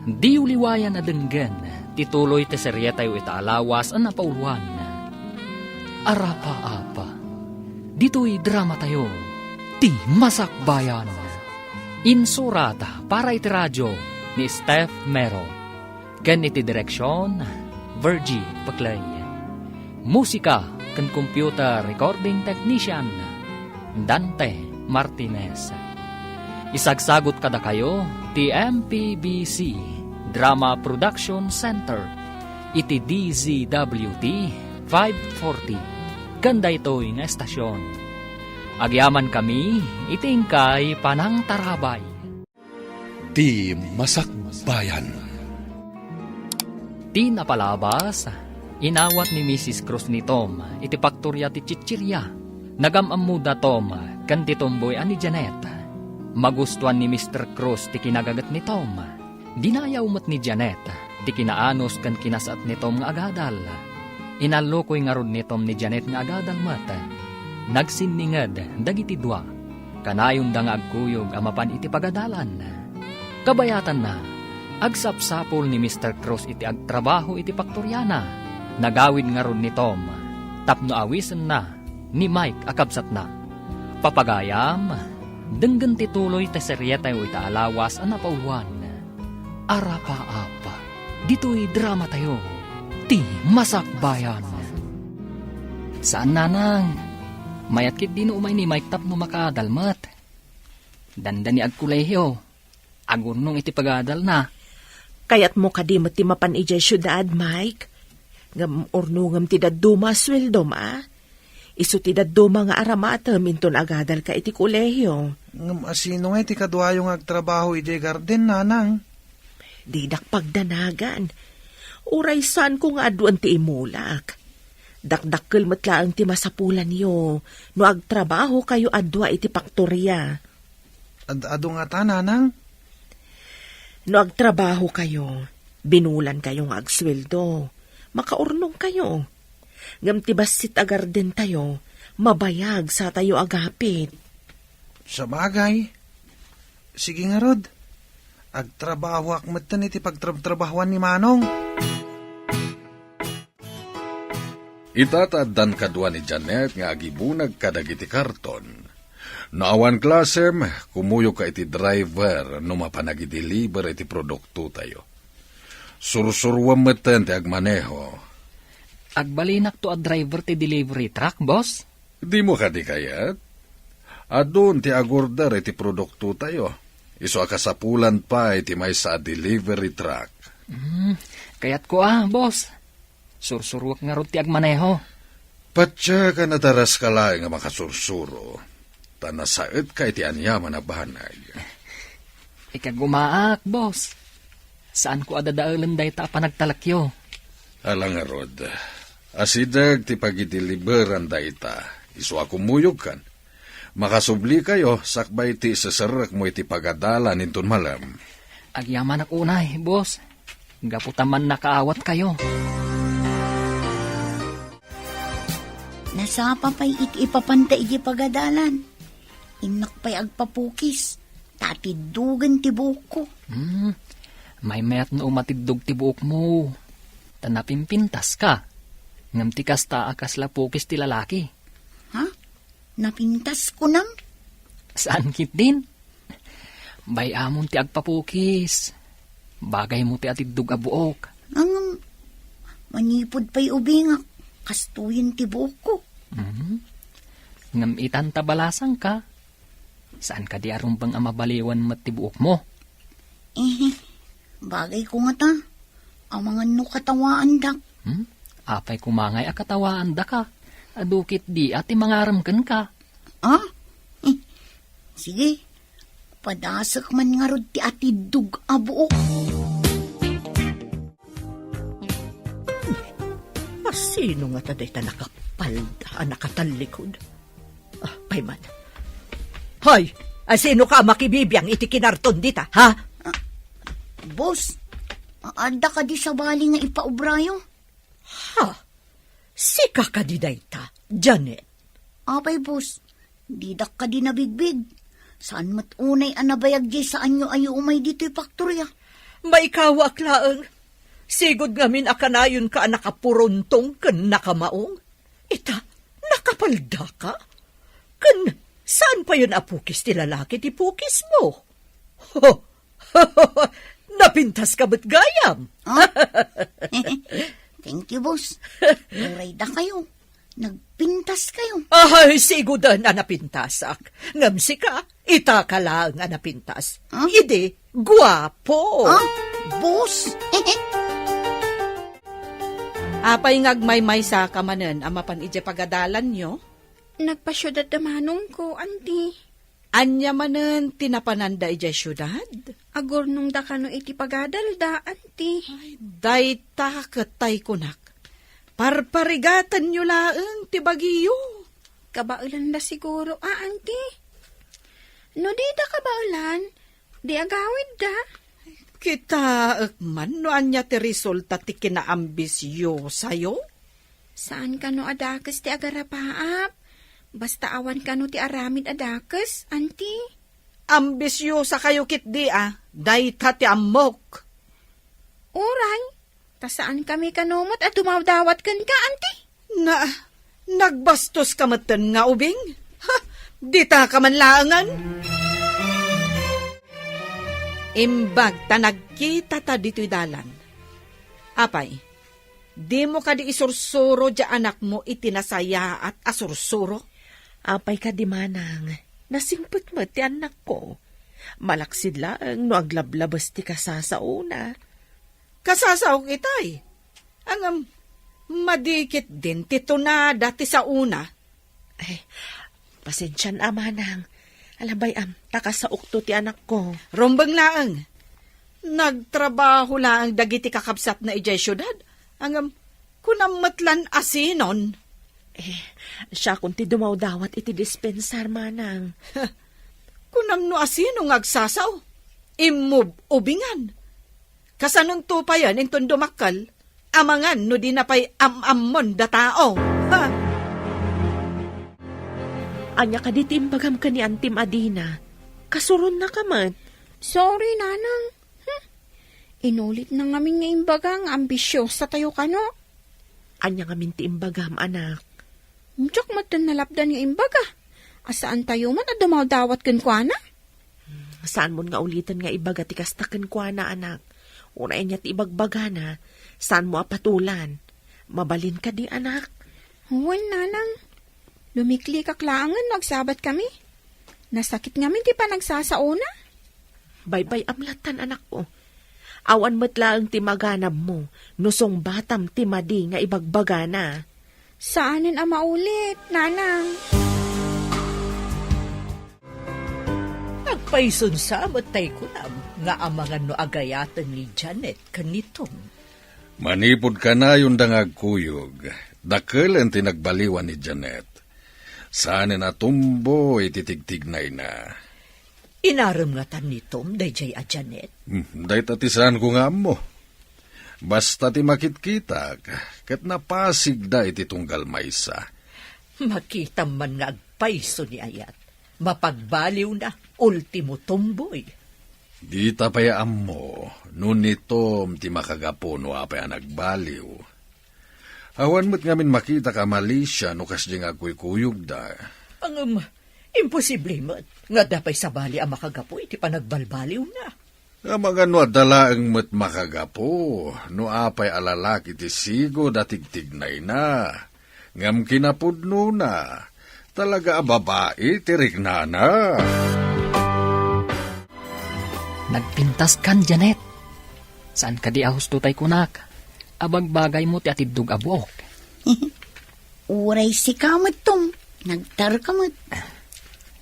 di uliwayan na denggen, tituloy te serye tayo itaalawas ang napauluan. Arapa-apa, dito'y drama tayo, Ti Masakbayan. Insurata para iti radyo ni Steph Mero. Ken iti direksyon, Virgie Paclay. Musika ken computer recording technician, Dante Martinez. Isagsagot kada kayo, ti MPBC Drama Production Center, iti DZWT 540. Ganda ito'y nga estasyon. Agyaman kami, itingkay panang tarabay. Ti Masakbayan. Ti napalabas, inawat ni Mrs. Cruz ni Tom, iti paktorya ti Chichirya. Nagamamuda Tom, kan ti tomboy ani Janet. Magustuhan ni Mr. Cruz ti kinagagat ni Tom. Dinayaw mo't ni Janet, ti kinaanos kan kinasat ni Tom nga agadal. Inalukoy nga rod ni Tom ni Janet nga agadal mata. Nagsiningad, dagiti dua. Kanayon da nga agkuyog amapan iti pagadalan. Kabayatan na, agsapsapol ni Mr. Cruz iti agtrabaho iti paktoryana. Nagawid nga rod ni Tom. Tapno awisen na, ni Mike akabsat na. Papagayam, denggan tituloy ta serye tayo ita alawas anapawan. Arapa-apa, dito'y drama tayo. Ti Masakbayan. Saan nanang? Mayat kit din umay ni Mike tapno makadalmat. Dandan ni agkulehyo. Agurnong iti pagadal na. Kayat mo kadimot ti mapan ijay syudad, Mike. Ngam urnungam ti daduma sweldo ma. Isu ti daduma nga aramata minton agadal ka iti kolehyo. Ngam asino nga iti kadwayong agtrabaho iti garden, nanang. Didak pagdanagan. Uray saan ko nga aduan ti imulak. Dakdakkel matlaang ti masapulan yo. No agtrabaho kayo adwa iti paktorya. Ado nga ta, nanang? No agtrabaho kayo, binulan kayong agsweldo. Makaurnong kayo. Ngam ti basit agarden tayo, mabayag sa tayo agapit. Sa bagay. Sige nga, Rod. Agtrabaho akmatan iti pagtrabahuan ni Manong. Itataddan kadwa ni Janet nga agibunag kadagiti karton. Naawan klasem, kumuyo ka iti driver no mapanagideliver iti produkto tayo. Sursurwam meten ti agmaneho. Agbalinak to a driver ti delivery truck, boss? Di mo kadi kayat? Adun ti agordar iti produkto tayo. Iso akasapulan pa iti may sa delivery truck. Kayat ko boss. Sursurwak nga ron ti agmaneho. Patya ka nataras ka lang nga makasursuro. Tanasaet ka iti anyaman na bahanay. Ikagumaak, boss. Saan ko adadaalan day ta panagtalakyo? Alang nga, Rod. Asidag ti pagideliveran day ta. Iso akumuyog kan. Makasubli kayo, sakbay ti sasarak mo iti pagadalan inton malam. Agyaman ak unay, boss. Gaputaman nakaawat kayo. Nasapa pa'y iti ipapanta iti pagadalan. Inak pa'y agpapukis. Tatidugan ti buhok ko. May mayat na umatidog ti buhok mo. Tanapimpintas ka. Ngam ti kasta akas lapukis ti lalaki. Ha? Napintas ko nang? Saan kit din? Bay amon ti agpapukis. Bagay mo ti atidog a buok. Ang manipod pa'y ubingak. Kastuyin ti buhok ko. Ngam itantabalasang ka. Saan ka di arumbang amabaliwan mat ti buok mo? Bagay ko nga ta. Ang mga no katawaan dak. Apay kumangay a katawaan da ka. Adukit di ati mangaramkan ka. Sige. Padasak man nga rod ti atidug a buok. Sino nga taday ta nakapalda, nakatalikod? Payman. Hoy! Sino ka makibibiyang iti kinarton dita, ha? Boss, aanda ka di sa bali nga ipaubrayo? Ha? Sika ka di dayta, Janet. Apay, boss, didak ka di nabigbig. Saan mat unay anabayag di sa anyo ayo umay dito'y paktorya? May kawak laeng. Sigod ngamin akanayon ka nakapurontong ken nakamaong. Ita, nakapalda ka? Ken Saan pa yun apukis ti lalaki ti pukis mo? Napintas ka ba't gayam? Ah? Thank you, boss. Uray da kayo. Nagpintas kayo. Ay, sigudan na napintasak. Ngamsi ka, ita ka lang nga napintas. Huh? Hindi, guwapo. Ah, boss. Apay ngagmay-may sa kamanen, amapan ije pagadalan nyo. Nagpasyudad da manong ko, auntie. Anya manen tinapananda ije syudad. Agor nung da kano iti pagadal da, auntie. Dayta katay kunak. Parparigatan nyo laeng ti bagiyo. Kabaulan da siguro, auntie. No di da kabaulan, di agawid da. Kita man no anya ti resulta ti kinaambisyo sayo. Saan kano adakes ti agarapaap? Basta awan kano ti aramid adakes, auntie. Ambisyosa kayo kit di dayta ti amok. Uray, ta saan kami kanumot at dumawdawat kan ka, auntie? Nagbastos ka matan nga ubing? Ha, di ta ka man laangan? Imbag ta nagkita ta dito'y dalan. Apay, di mo ka di isursuro dya anak mo itinasaya at asursuro? Apay ka di manang, nasingput mo ti anak ko. Malaksid lang no aglablabas ti kasasauna. Kasasaw kitay. Ang madikit din tito na dati sa una. Pasensyan amanang. Alabay takasaok to ti anak ko. Rombang laang. Nagtrabaho laang dagiti kakabsat na ijay syudad. Ang kunamatlan asinon. Siya kung ti dumawdawat iti dispensar manang. Kunam no asino ngagsasaw. Immob ubingan. Kasanong tupayan inton dumakal. Amangan no di na pa'y am-ammon da tao. Ha? Anya ka di timbagam ka ni Antim Adina. Kasuron na ka man. Sorry, nanang. Inulit na ngamin nga imbagang ambisyosa tayo kano. Anya nga minti imbagam, anak. Mutsak matan nalapdan yung imbaga. Asaan tayo man at dumawdawat kan kwa na? Saan mo nga ulitan nga ibaga ti kastakan kwa na, anak? Unay niya ti ibagbaga na. Saan mo apatulan? Mabalin ka di, anak. Huwag, nanang. Lumikli kaklaangan, nagsabat kami. Nasakit nga min ti pa nagsasauna. Baybay amlatan, anak ko. Awan matlaang ti maganab mo. Nusong batam ti madi nga ibagbaga na. Saanin ang maulit, nanang? Nagpaisun sa matay ko nga amangan no agayatan ni Janet kanitong. Manipod ka na yung dangagkuyog. Dakil ang tinagbaliwan ni Janet. Saan na tumbo ititigtignay na. Inaram nga tan nitom, dayjay a Janet. Day tatisan ko nga mo. Basta ti makit-kita, kat napasig da iti tunggal maysa. Makita man nga agpaiso ni Ayat. Mapagbaliw na, ultimo tumboy. Di tapayaan mo, nunitom ti makagapo no apay nagbaliw. Awan mo't ngamin makita ka Malaysia no kas di nga kuy-kuyog da. Imposible mo. Nga dapay sa bali ang makagapo, iti panagbalbaliw na. Mga no dalaang mo't makagapo, no apay alalaki ti sigo datigtignay na. Ngam kinapudno na, talaga babae tirikna na. Nagpintas kan, Janet. Saan ka di ahos tutay kunak? Abagbagay mo ti atidug abuok. Uray si kamot tom. Nagtar kamot.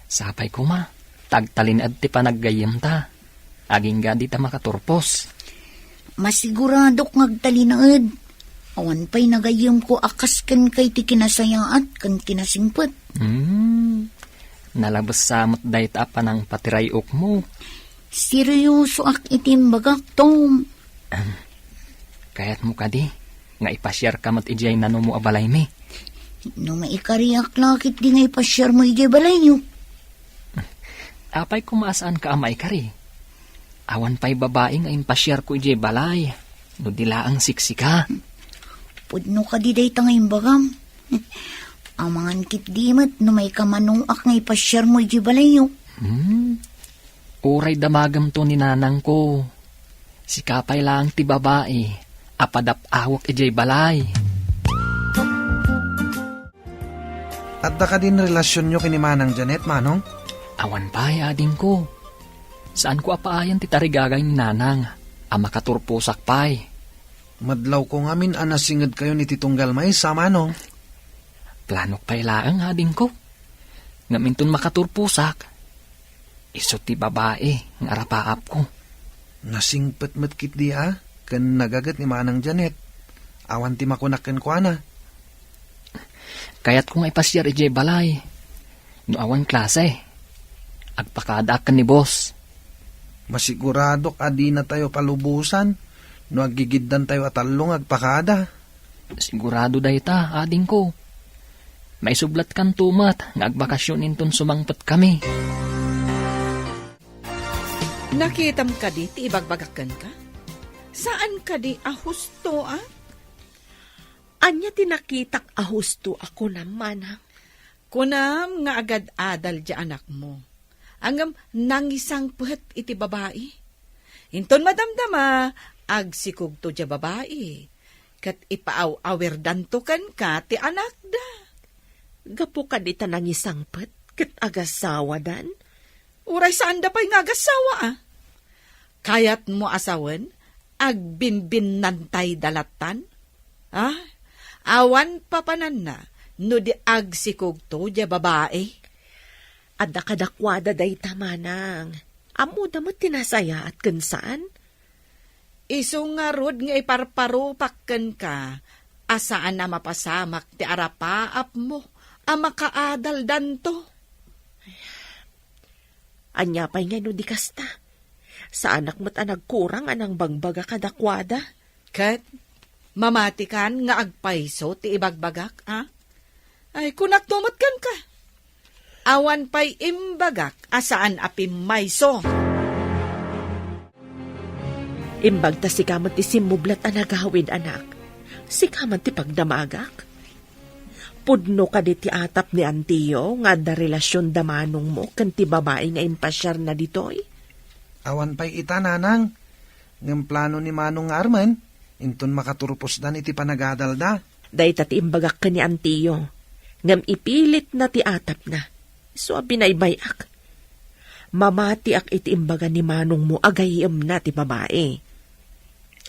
Sapay ko ma, tagtalin at ti panaggayem ta. Aging gadi ta makaturpos. Masiguradok ngagtalinaad. Awan pa'y nagayam ko akas kan kay ti kinasayaat kan kinasingpot. Nalabas samot dahit apa ng patirayok mo. Seryoso ak itimbagak tom. Kaya't mo ka di, nga ipasyar ka mat ijay nano mo abalay mi. No maikariak lakit di nga ipasyar mo ijay balay niyo. Apay kumasaan ka amay kari. Awan pa'y babae nga impasyar ko ijay balay. No dila ang siksika. Pudno ka di day tangay bagam. Amangan kit dimat no may kamanong ak ngay pasyar mo iji balayo. Uray damagam to ni nanang ko. Si kapay lang ti babae, apadap awak ijay balay. At da ka din relasyon nyo kini Manang Janet, Manong? Awan pa'y ading ko. Saan ko apaayan ti tarigagay ni nanang, makaturpusak pa'y. Madlaw ko ngamin anasingad kayo ni Titunggal Maysa, Manong. Planok pa'y laang ading ko. Ngaminton makaturpusak. Isot ti babae, ng arapaap ko. Nasingpet-met kit di kan nagagat ni Manang Janet. Awan ti makunaken ko ana. Kaya't kung ipasyar ijay balay, no awan klase, agpakadakan ni boss. Masiguradok adi na tayo palubusan, no agigiddan tayo atalong agpakada. Sigurado day ta, ading ko. May sublat kan tumat, nga agbakasyon inton sumangpet kami. Nakitam ka di, ti ibagbagakan ka? Saan ka di ahusto, Anya tinakitak ahusto ako naman, ha? Kunam nga agad adal di anak mo. Angam nangisang puhet iti babae. Inton madamdama, agsikog to di babae. Kat ipaaw-awer danto kan ka ti anak da. Gapo ka di tanangisang pet, kat agasawa dan? Uray saan da pa'y nga agasawa, Kayat mo asawan, agbinbin nantay dalatan? Awan papanan na, no di agsikog to di babae. Adda kadakwada day tamanang. Amo damat tinasaya at kansaan? Iso nga rod nga iparparupakken ka, asaan na mapasamak ti arapaap mo, makaadal danto. Anya pa'y nga no di kasta. Sa anak mo't nagkurang anang bangbaga kadakwada. Kat, mamatikan nga agpaiso ti ibagbagak, Ay, kunak tumatkan ka. Awan pa'y imbagak, asaan apim mayso. Imbag ta si kamat ti simublat anagawid anak. Si kamat ti pagdamagak. Pudno ka di ti atap ni Antiyo nga da relasyon damanong mo kan ti babae nga impasyar na ditoy. Awan pa'y ita, Nanang. Ngam plano ni Manong Arman, inton makaturpos dan iti panagadal da. Day tati imbagak ka ni Antiyo. Ngam ipilit na ti atap na. So binaybayak. Mamati ak iti imbaga ni Manong mo agayim na ti babae.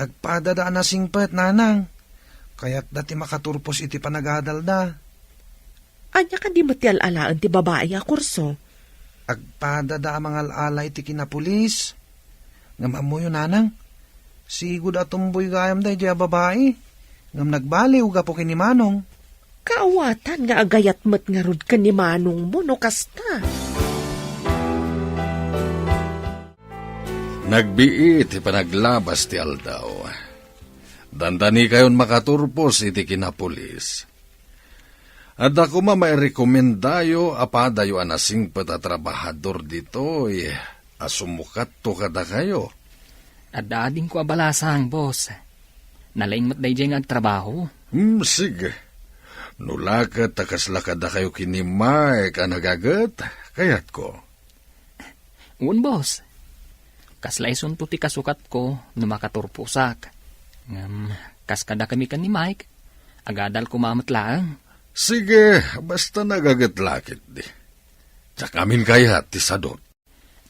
Agpadada na singpet, Nanang. Kaya't dati makaturpos iti panagadal da. Anya ka di mati alalaan ti babae a kurso. Agpadada ang mga alala iti kinapulis. Ngam amoy yun, Nanang. Sigud atumboy gayam day di babae. Ngam nagbaliw gapo kini Manong. Kaawatan nga agayat mat nga rod ka ni Manong mo no kasta. Nagbiit ipanaglabas ti aldaw. Dandani kayon makaturpos iti kinapulis. At ako may rekomendayo apadayo anasing patatrabahador ditoy. Asumukat to kada kayo. At daading ko abalasang, boss. Nalaing mat day dyan agtrabaho. Sige. Nulakat takaslakad na kayo kinimay ka nagagat. Kayat ko. Un, boss. Kaslaisun to ti kasukat ko na makaturpusak. Kaskada kami kan ni Mike. Agadal kumamatlaang. Sige, basta nagagatlakit di. Tsakamin kaya ti sadot.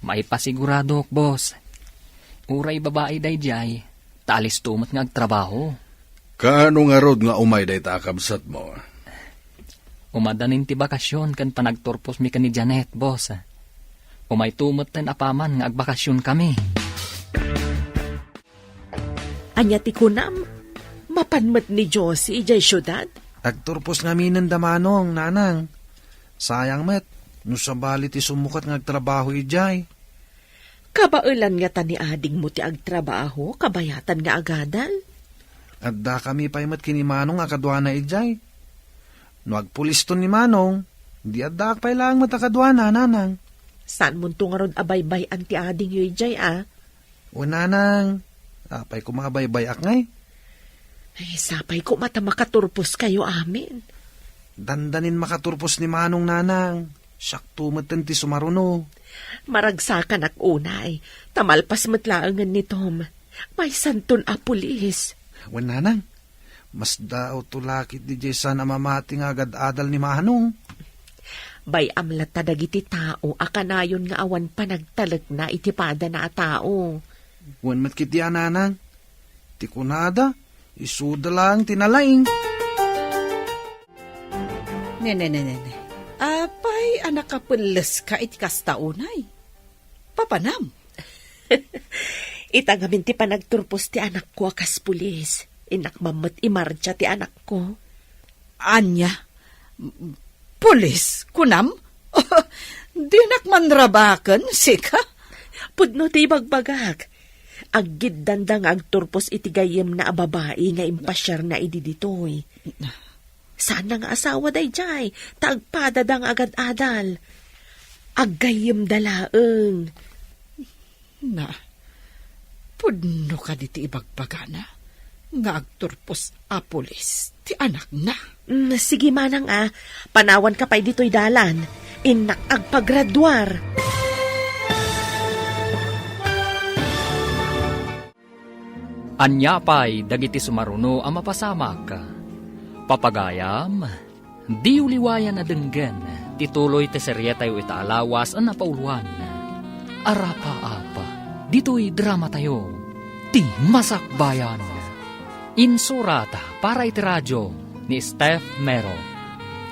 May pasigurado, boss. Uray babae day jay, talis tumat nga agtrabaho. Kaano nga rod nga umay day takabsat mo? Umadanin ti bakasyon kan panagturpos mi kan ni Janet, boss. Umay tumat ten apaman nga agbakasyon kami. Anya ti kunam, mapanmat ni Josie ijay syudad. Agturpos ngamin ng damanong, Nanang. Sayang met, no sabali ti sumukat ng agtrabaho ijay. Kabailan nga tani ading mo ti agtrabaho, kabayatan nga agadal. At da kami pa'y mat kini Manong akadwana ijay. No agpuliston ni Manong, di at da pa'y lang matakadwana, Nanang. Saan mo nga ron abaybay anti ading yu ijay, O, Nanang, apay ko makabaybay ak ngay. Ay, sapay ko mata makaturpos kayo amin. Dandanin makaturpos ni manong nanang. Sakto matan ti sumaruno. Maragsakan ak unay. Tamalpas matlaangan ni Tom. May santon a pulis. Wan nanang, mas dao tulakit di Jason na mamati nga agad adal ni manong. Bay amlat tadagiti tao, akanayon nga awan pa nagtalag na itipada na a tao. Wan matkit yan nanang. Ti kunada, isuda lang tinalaing. Ne. Apay, anak ka pulis ka iti kastaunay. Papanam. Itangamin ti panagturpos ti anak ko akas pulis. Inakmamat imarcha ti anak ko. Anya? Pulis? Kunam? Di nakmanrabakan, sika? Pudno ti bagbagak. Aggid dandang agturpos iti gayem na babae nga impasyar na ididitoy. Saan nga asawa day jay? Tagpadadang agad adal. Aggayem dalaeng. Na, pudno ka di ti ibagbagana. Nga agturpos a pulis, ti anak na. Sige manang panawan ka pa'y dito'y dalan. Inak agpagradwar. Anya pa'y dagiti sumaruno ang mapasamak. Papagayam, di uliwayan na denggen, tituloy te serye tayo itaalawas ang napauluan. Arapa-apa, dito'y drama tayo, ti masakbayan. Insurata para iti radyo ni Steph Mero.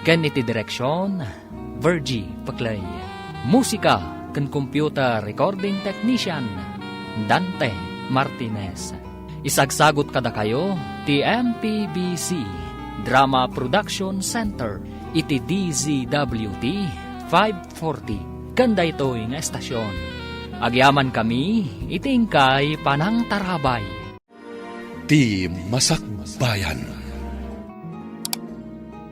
Ken iti direksyon, Virgie Paclay. Musika ken computer recording technician, Dante Martinez. Isagsagot kada kayo, ti MPBC Drama Production Center, iti DZWT 540. Kanda ito'y nga estasyon. Agyaman kami, itingkay panang tarabay. Ti Masakbayan.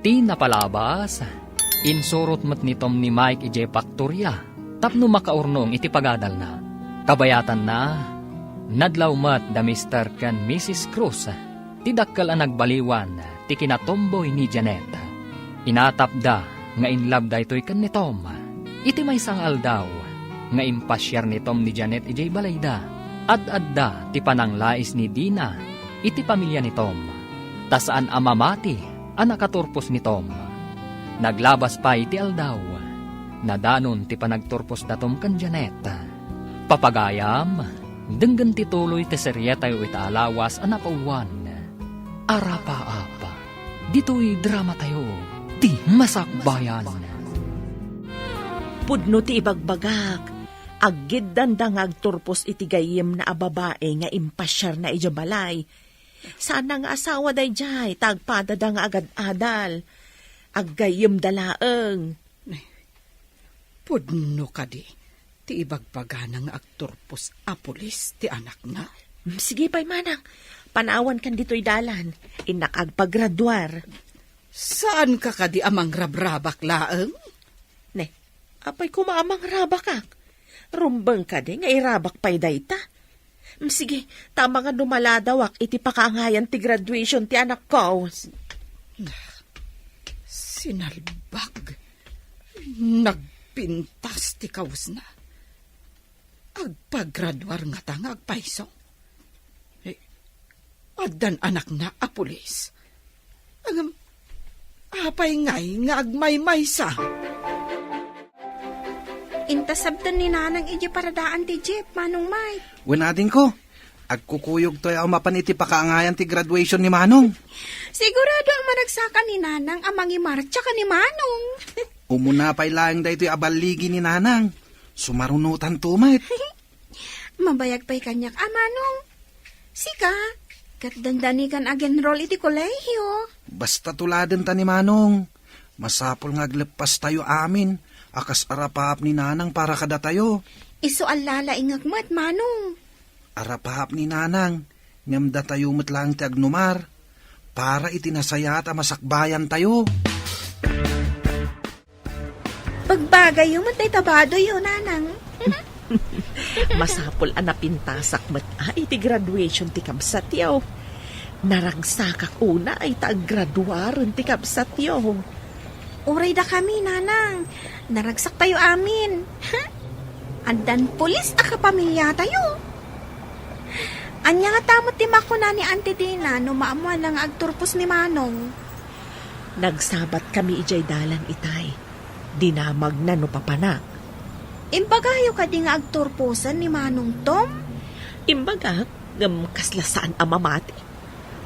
Ti napalabas, insurot mat ni Tom ni Mike ije Paktorya, tapno makaurnong iti pagadal na. Kabayatan na, nadlaw mat da Mr. kan Mrs. Cruz, tidakkal ang nagbaliwan, ti kinatomboy ni Janet. Inatapda nga inlove da ito'y kan ni Tom. Iti may sangal daw, nga impasyar ni Tom ni Janet ijay balayda. Ad-adda ti pananglais ni Dina, iti pamilya ni Tom. Tasaan amamati, ang nakaturpos ni Tom. Naglabas pa iti aldaw, nadanon ti panagturpos da Tom kan Janet. Papagayam, denggan tituloy ti serye tayo itaalawas ang napauluan. Arapa-apa, dito'y drama tayo, ti masakbayan. Pudno ti ibagbagak, aggid dandang agturpos iti gayem na babae nga impasyar na ijabalay. Saan nga asawa day jay, tagpadadang agad adal, aggayem dalaeng. Pudno ka di, ti ibagbagana nga agturpos a pulis, ti anak na. Sige pa'y manang, panawan kan dito'y dalan, inakagpagradwar. Saan ka di amang rabrabak laeng? Ne, apay kumaamang rabakak. Rumbang ka di, nga irabak pa'y dayta. Sige, tama nga dumaladawak, iti pakaangayan ti graduation ti anak ko. Sinalbag. Nagpintas ti kawas na. Agpagradwar nga ta nga agpaiso. Addan anak na a pulis. Apay ngay nga agmay-may sa. Intasabtan ni nanang iji paradaan ti Jeep, Manong Mike. Wanadin ko, agkukuyog to'y mapan iti pakaangayan ti graduation ni Manong. Sigurado ang managsaka ni nanang amang imarcha ka ni Manong. Umunapay lang da ito'y abaligi ni nanang. Sumarunutan tumit. Mabayag pa'y kanyak, Manong. Sika, katdandani kan agenroll iti kolehiyo. Basta tuladan ta ni Manong. Masapol nga aglepas tayo amin. Akas arapahap ni nanang para kada tayo. Iso alala ingagmat, Manong. Arapahap ni nanang. Ngamda tayo matlang ti agnumar. Para itinasaya at masakbayan tayo. Pagbagay yung matay tabado yun, nanang. Masapol anapintasak mat iti graduation ti kabsatyaw. Naragsakak una ay taaggraduaran ti kabsatyaw. Uray da kami, nanang. Naragsak tayo amin. Andan pulis a kapamilya tayo. Anya nga tamot ti makuna ni Auntie Dina no maamuan lang agturpos ni Manong. Nagsabat kami ijay dalan itay. Dinamag na no papanak. Imbagayo ka di nga agturposan ni Manong Tom? Imbaga, ngam kaslasaan amamati.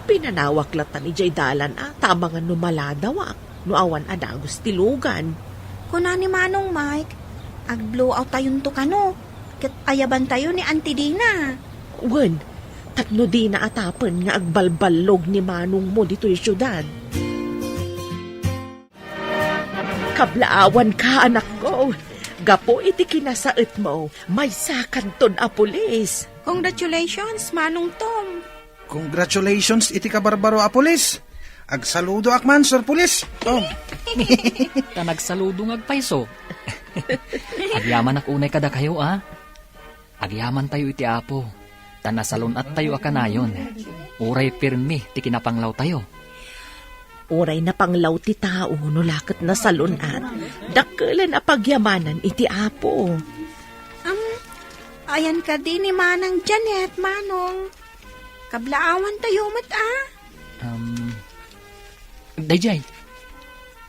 Pinanawak latan ijay dalan tama nga no maladawak. No awan adagos tilugan. Kuna ni Manong Mike, ag-blow out tayon to kano. Kat ayaban tayo ni Auntie Dina. Wen, tapno di na atapan nga agbalbalog ni Manong mo dito yung syudad. Kablaawan ka, anak ko. Gapo iti kinasait mo, may sakanton a pulis. Congratulations, Manong Tom. Congratulations, iti ka barbaro a pulis. Agsaludo akman, Sir Pulis. Oh. Tanagsaludo ng agpaiso. Agyaman ak unay kada kayo, Agyaman tayo iti apo. Tanasalon at tayo akanayon. Uray pirmi, ti kinapanglaw tayo. Uray na panglaw ti tao, nulakat na salon at dakkelan a pagyamanan iti apo. Ayan ka din ni Manang Janet, Manong. Kablaawan tayo mat,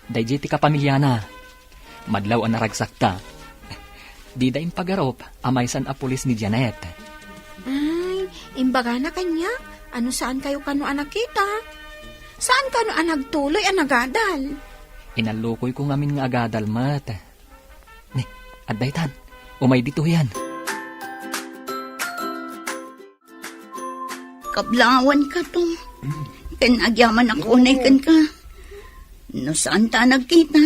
Dayjay ti kapamilya na. Madlaw ang naragsak ta. Di da impagarop, amaysan a pulis ni Janet. Ay, imbaga na kanya. Ano saan kayo kano anak kita? Saan kano anagtuloy anagadal? Inalukoy ko ngamin nga agadal mat. Ni, addaytan, umay dito yan. Kablawan ka, Tom. Kanagyaman ako unay kan ka. No saan ta nagkita?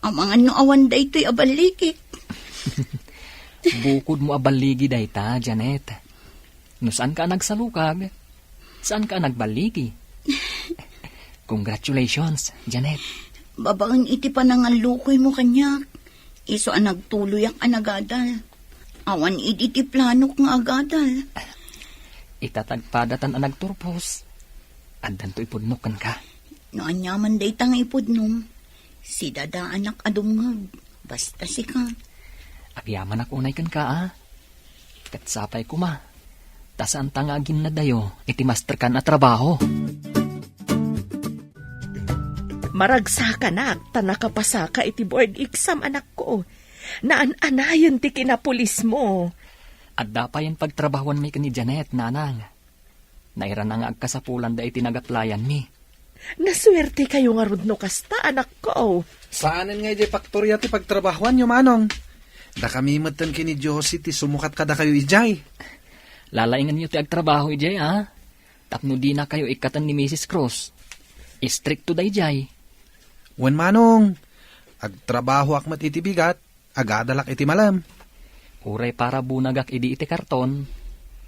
Ang mga no awan da ito'y abalikik. Bukod mo abaligi dayta, Janet. No saan ka nagsalukag? Saan ka nagbaligi? Congratulations, Janet. Babaan iti pa nangalukoy mo kanya. Iso ang nagtuloy ang anagadal. Awan iti planok nga agadal. Itatagpadatan ang nagturpos. Andan to ipudnukan ka. No anyaman day tang ipudnom. Si dada anak adungag. Basta si ka. Agyaman ak unay kan ka, Katsapay ko ma. Tasaan tangagin na dayo, iti master kan na trabaho. Maragsa ka na, tanakapasa ka iti board exam anak ko. Naan-anayon ti kinapulis mo. At dapayan pagtrabahuan mi ni Janet, nanang. Nairan na nga agkasapulan da iti nagaplayan mi. Naswerte kayo nga rudno kasta, anak ko. Saanin nga iti faktorya ti pagtrabahuan nyo, Manong? Da kami matan kini Josie ti sumukat kada kayo ijay. Lalaingan niyo ti agtrabaho ijay, Tapno di na kayo ikatan ni Mrs. Cross. Istrikto da ijay. Wen Manong, agtrabaho akmat iti bigat, agadalak iti malam. Uray para bunagak idi iti karton.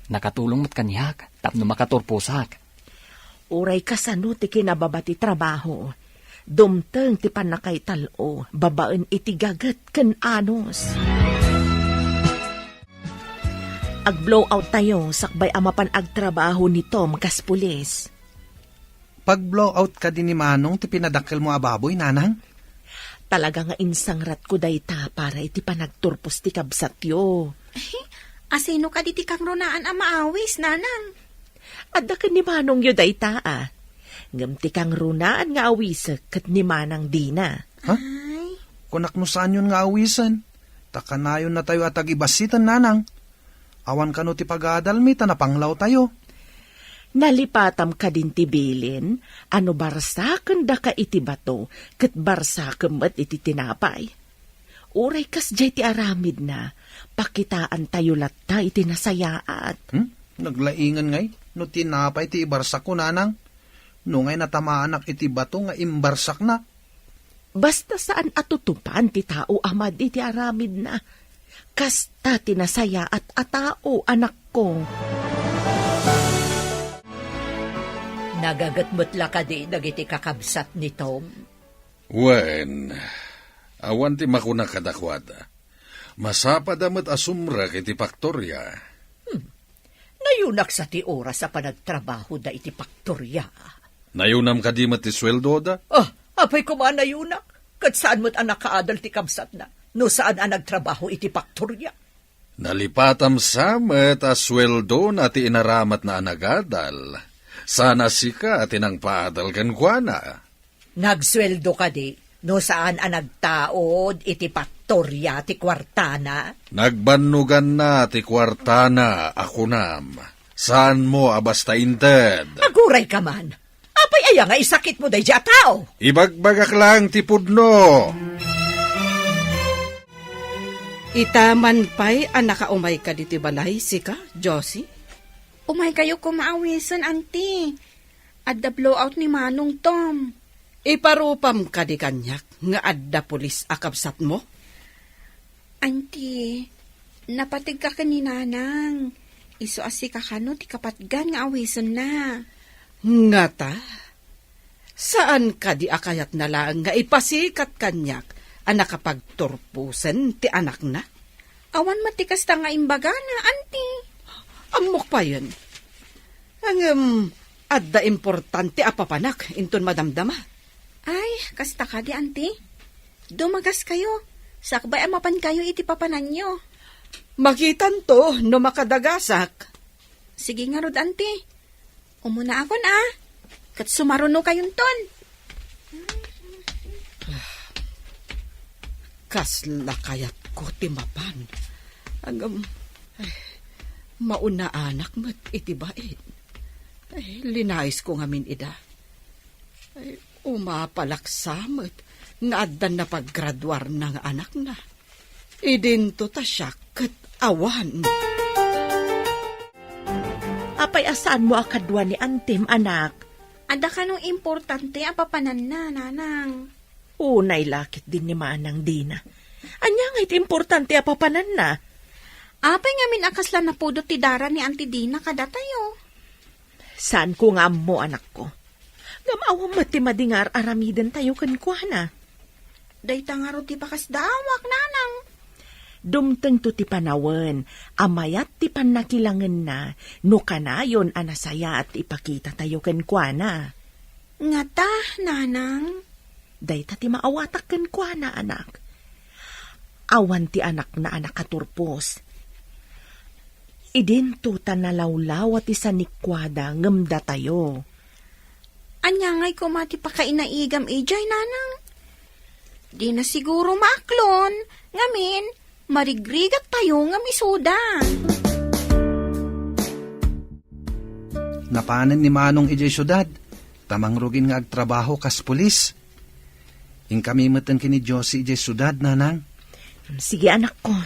Nakatulong mat kanyak, tapno makaturpusak. Uray kasano ti kinababati trabaho. Dumteng ti panakay talo, babaan iti gagat ken anos. Ag-blow out tayo, sakbay amapan agtrabaho ni Tom kas pulis. Pag-blow out ka din ni Manong, ti pinadakkel mo ababoy, nanang? Talaga nga insangrat ko dayta para iti panagturpos ti kabsatyo. Asino ka diti kang runaan ang maawis, nanang? Adda ka ni Manong yu dayta Ngam ti kang runaan nga awisek kat ni Manang Dina. Ha? Kunak mo saan yun nga awisan? Takanayon na tayo at agibasitan, nanang. Awan ka no ti pag-aadalmi, tanapanglaw tayo. Nalipatam ka din ti bilin, ano barsaken da ka iti bato, kat barsaken mat iti tinapay. Uray kas jay ti aramid na, pakitaan tayo latta iti nasayaat. Naglaingan ngay, no tinapay ti ibarsak ko, nanang. No ngay natamaanak iti bato nga imbarsak na. Basta saan atutupan ti tao amad iti aramid na, kasta tinasaya at atao anak ko. Nagagatmutla ka di nagiti kakabsat ni Tom. Wen, awan ti makuna kadakwada. Masapad amat asumra kiti paktorya. Nayunak sa ti oras sa panagtrabaho da iti paktorya. Nayunam ka di mati sweldo da? Apay ko man nayunak. Kat saan mo't anak kaadal ti kabsat na? No saan ang nagtrabaho iti paktorya? Nalipatam samet a sweldo na ti inaramat na anagadal. Sana sika tinang paadal kan kuana. Nagsweldo ka di, no saan ang nagtaod iti paktorya ti kwartana? Nagbanugan na ti kwartana ako nam. Saan mo abasta inted? Aguray ka man. Apay aya nga isakit mo day tao. Ibagbagak lang ti pudno. Itaman pa'y nakaumay ka diti balay, sika, Josie? Umay kayo kumaawisan, auntie. Adda blowout ni Manong Tom. Iparupam ka di kanyak nga adda pulis akabsat mo? Auntie, napatig ka kaninanang. Iso asi ka kano ti kapatgan nga awisan na. Nga ta? Saan ka di akayat na lang nga ipasikat kanyak ang nakapagturpusan ti anak na? Awan matikas ta nga imbaga na, auntie. Amok pa yun. Ang adda importante apapanak inton madamdama. Ay, kasta ka di, auntie. Dumagas kayo. Sakbay amapan kayo iti papanan nyo. Makitan to no makadagasak. Sige nga rod, auntie. Umuna ako na. Kat sumaruno kayong ton. Kasla kayat ko timapan. Mauna anak mo't itibait. Linais ko ngamin ida. Umapalaksamot nga addan na paggraduar ng anak na. Idinto ta siya kat awan. Apay asaan mo akadwa ni Antem, anak? Ada ka nung importante apapanan na, nanang. Unay lakit din ni Manang Dina. Anya nga'y importante apapanan na. Apay nga min akasla na pudo ti dara ni Auntie Dina kada tayo. Saan ko nga mo, anak ko? Gamawang mati madingar aramiden tayo kankwana. Dayta nga ro ti pakas dawak, nanang. Dumteng to ti panawen, amayat ti panakilangan na, no kanayon anasaya at ipakita tayo kankwana. Nga ta, nanang. Dayta ti maawatak kankwana, anak. Awan ti anak na anak katurpos. Idinto ta nalawlaw at isanikwada ngamda tayo. Anya nga'y kumati pa kainaigam ijay, nanang. Di na siguro maaklon, ngamin, marigrigat tayo nga misuda. Napanan ni Manong ijay syudad. Tamang rugin nga agtrabaho kas pulis. Ing kami matan kini Josie ijay syudad, nanang. Sige, anak ko.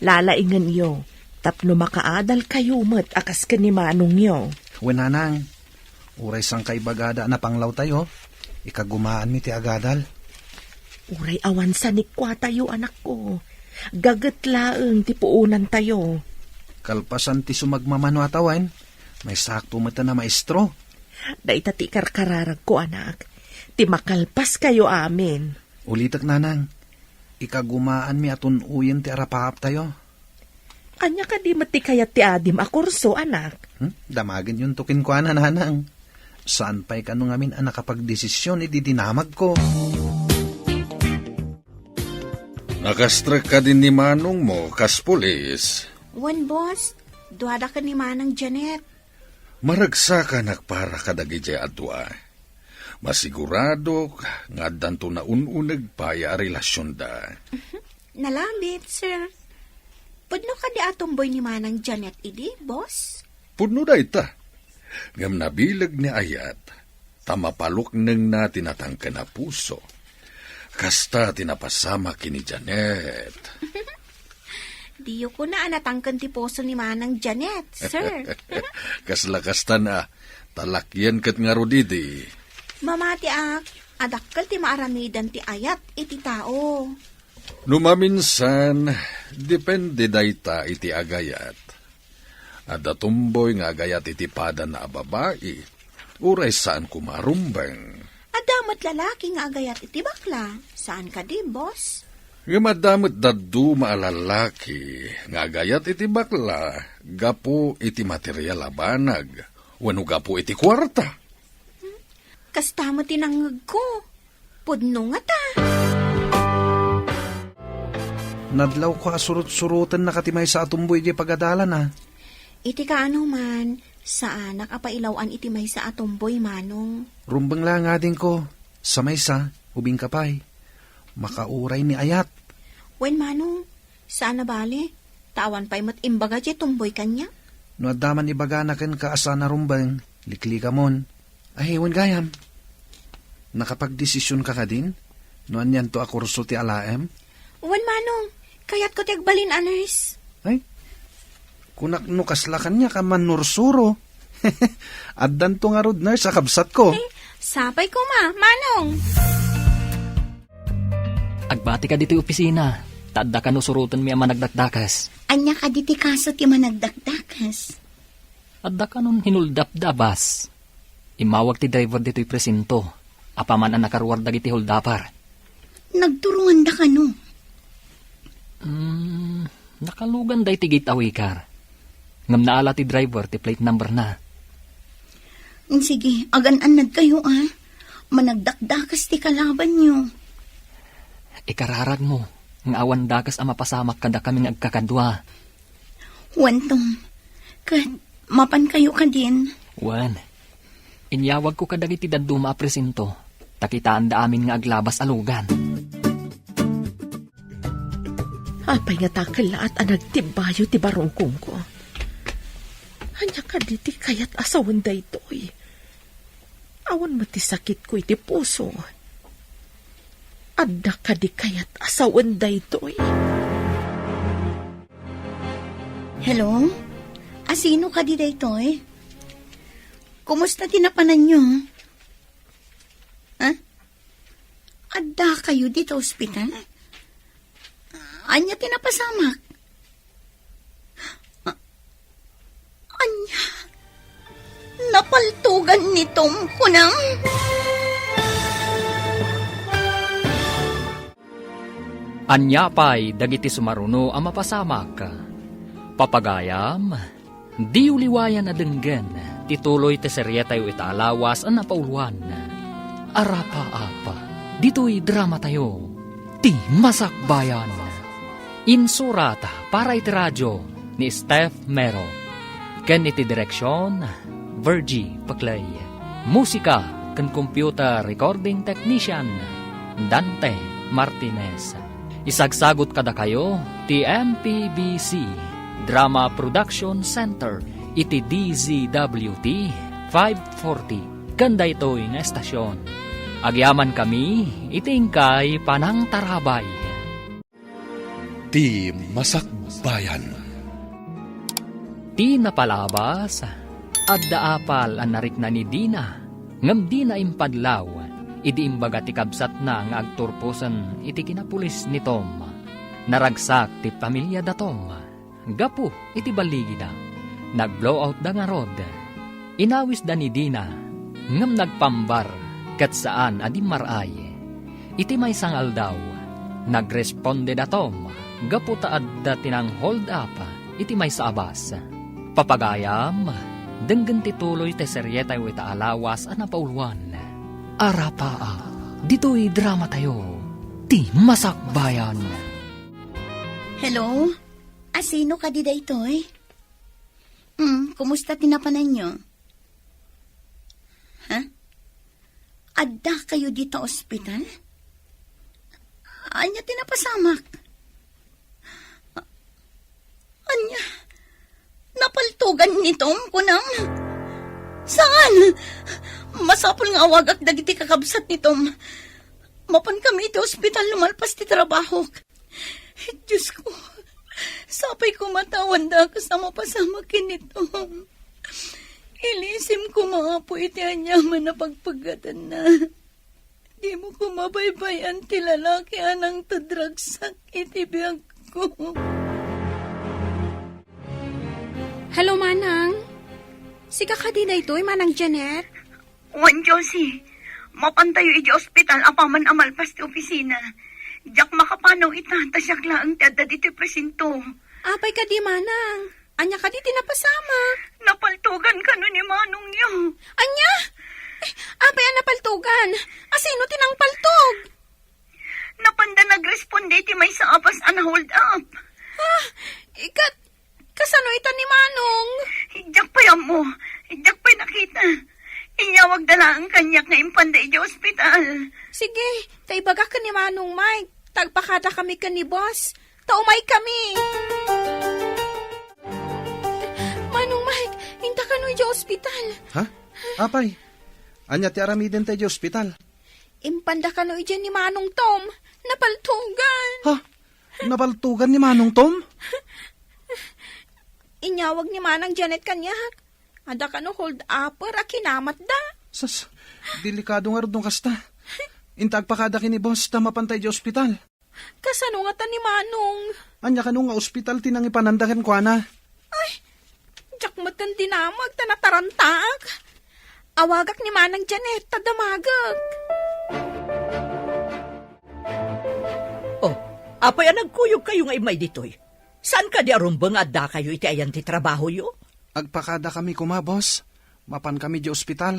Lalaingan yo. Tapno makaadal kayo met akas ka ni Manong yo. Wenanang, uray sang kaibagada na panglaw tayo. Ikagumaan mi ti agadal. Uray awan sa nikwa tayo, anak ko. Gagatlaeng ti puunan tayo. Kalpasan ti sumagmamano atawan. May sakto mata na maestro. Dahita ti karkararag ko, anak. Ti makalpas kayo amin. Ulitak, nanang. Ikagumaan mi atun uyen ti arapaap tayo. Anya ka di mati kayat ti adim akurso, anak. Damagin yung tukin ko, nanang. Saan pa'y kano ngamin ang nakapagdesisyon, ididinamag ko. Nakastrek ka din ni Manong mo, kas pulis. Wan, boss. Duwada ka ni Manang Janet. Maragsakan para kadagi jay adwa. Masigurado nga danto na ununag paya relasyon da. Nalambit, sir. Pudno ka di atomboy ni Manang Janet, idi, boss? Pudno da ita. Ngam nabilag ni ayat, tamapalok nang na tinatangka na puso. Kasta tinapasama kini Janet. Diyo ko na anatangkan ti poso ni Manang Janet, sir. Kaslakasta na, talakyan kat nga rodidi. Mamati adakkel ti maaramidan ti ayat iti tao. Numaminsan, depende dayta iti agayat. Ada tumboy nga agayat iti pada na babae, uray saan kumarumbang. Adamat lalaki nga agayat iti bakla. Saan ka di, boss? Nga madamot daddu maalalaki, nga agayat iti bakla, gapo iti material abanag, wano gapo iti kwarta. Kastama tinangag ko. Pudno nga ta. Nadlaw ko asurut-surutan na katimay sa atumboy di pagadalan ha. Iti ka ano man, saan nakapailawan iti may sa atomboy manong. Rumbang lang nga din ko, sa maysa, ubing kapay. Makauray ni ayat. Wen manong, saan na bali? Tawan pa'y matimbaga di tumboy kanya. No adaman ibaganakan ka asa na rumbang, likli ka mon. Ay, wen gayam. Nakapagdesisyon ka din? No anyan to ako ruso ti alaem? Wen manong, kayat ko tiagbalin aners. Ay, kunak no kaslakan niya ka manursuro. Addan to nga rod nurse, akabsat ko. Sapay ko manong. Agbati ka dito opisina. Tadda ka no surutan mi ang managdakdakas. Anya ka diti kaso ti managdakdakas. Adda ka nun hinuldap-dabas. Imawag ti driver dito'y presinto. Apaman ang nakaruwardag iti huldapar. Nagturungan da ka no. Nakalugan day ti gate awikar. Ngam naala ti driver ti plate number na. Sige, agan-anad kayo Managdakdakas ti kalaban nyo. Ikararag mo. Nga awan dakas ang mapasamak kada kaming agkakadwa. Wantong, kat mapan kayo ka din. Wan, inyawag ko kadagiti daduma presinto. Takitaan da amin nga aglabas alugan. Apay nga takalaat ang nagtimbayo ti barongkong ko. Anya ka diti kayat asawan da ito'y. Awan matisakit ko iti puso. Adda ka di kayat asawan da ito'y. Hello? Asino ka di daytoy? Kumusta tinapanan nyo? Adda kayo dito ospital? Anya tinapasamak? Anya? Napaltugan ni Tom kunang? Anya pa'y dagiti sumaruno ang mapasamak. Papagayam, di uliwayan na denggen, tituloy te serye tayo italawas ang napauluan. Arapa-apa, dito'y drama tayo, ti masakbayan. Insurata para iti radyo ni Steph Mero. Ken iti direksyon, Virgie Paclay. Musika ken computer recording technician, Dante Martinez. Isagsagot kada kayo, ti MPBC Drama Production Center, iti DZWT 540, kanda ito'y nga estasyon. Agyaman kami, itingkay panang tarabay. Ti Masakbayan. Ti napalabas, adda apal ang narikna ni Dina, ngam di na impadlaw, idi imbaga ti kabsat na nga agturpusan iti kinapulis ni Tom. Naragsak ti pamilya da Tom. Gapu iti baligi da. Nag-blowout da nga rod. Inawis da ni Dina, ngam nagpambar, kat saan adim maray. Iti may sangal daw. Nagresponde da Tom, gapu taad da tinang hold up, iti may saabas. Papagayam, denggan tituloy te seryeta iti alawas a napauluan. Arapaa, dito'y drama tayo, ti masakbayan. Hello? Asino ka di daytoy? Kumusta tinapanan nyo? Adda kayo dito ospital? Anya tinapasamak? Anya? Napaltugan ni Tom kunang? Saan? Masapol nga awagak dagiti kakabsat ni Tom. Mapan kami iti ospital lumalpas ti trabaho. Diyos ko, sapay ko matawan da kasama pasamakin ni Tom. Ilisim ko mga po iti anyaman na pagpagatan na. Di mo ko mabaybayan ti lalaki anang tadragsak iti biyag ko. Hello, Manang. Sika ka din na ito'y, Manang Janet. Juan Josie, mapantayo iti ospital apaman amalpas ti opisina. Diyak makapanaw ita, tasyak lang ti adda dito presinto. Apay ka di, Manang. Anya ka di tinapasama. Napaltugan ka no ni Manong niyo. Anya? Apay ang napaltugan. Asino tinang paltog? Napanda nagresponde ti may sa apas an hold up. mo. Iyak pa'y nakita. Inyawag dala ang kanyak nga impanday di ospital. Sige, taibaga ka ni Manong Mike. Tagpakada kami ka ni boss. Taumay kami. Manong Mike, hinta ka no di ospital. Ha? Apay, anya ti aramiden tayo di ospital. Impanda ka no di ni Manong Tom. Napaltugan. Ha? Napaltugan ni Manong Tom? Inyawag ni Manang Janet kanyak. Ada ka no hold upper a kinamat da. Sas, delikado nga rin kasta. Intag pa kada kini boss, tama pantay di ospital. Kasano nga ta ni Manong? Anya ka nga ospital tinang ipanandakan ko na. Ay, jak matan dinamag tanatarantag. Awagak ni Manang Janet tadamagag. Oh, apay nagkuyog kayo nga imay ditoy. Saan ka di arumbang adda kayo iti ayan ti trabaho yo? Agpakada kami kuma, boss. Mapan kami di ospital.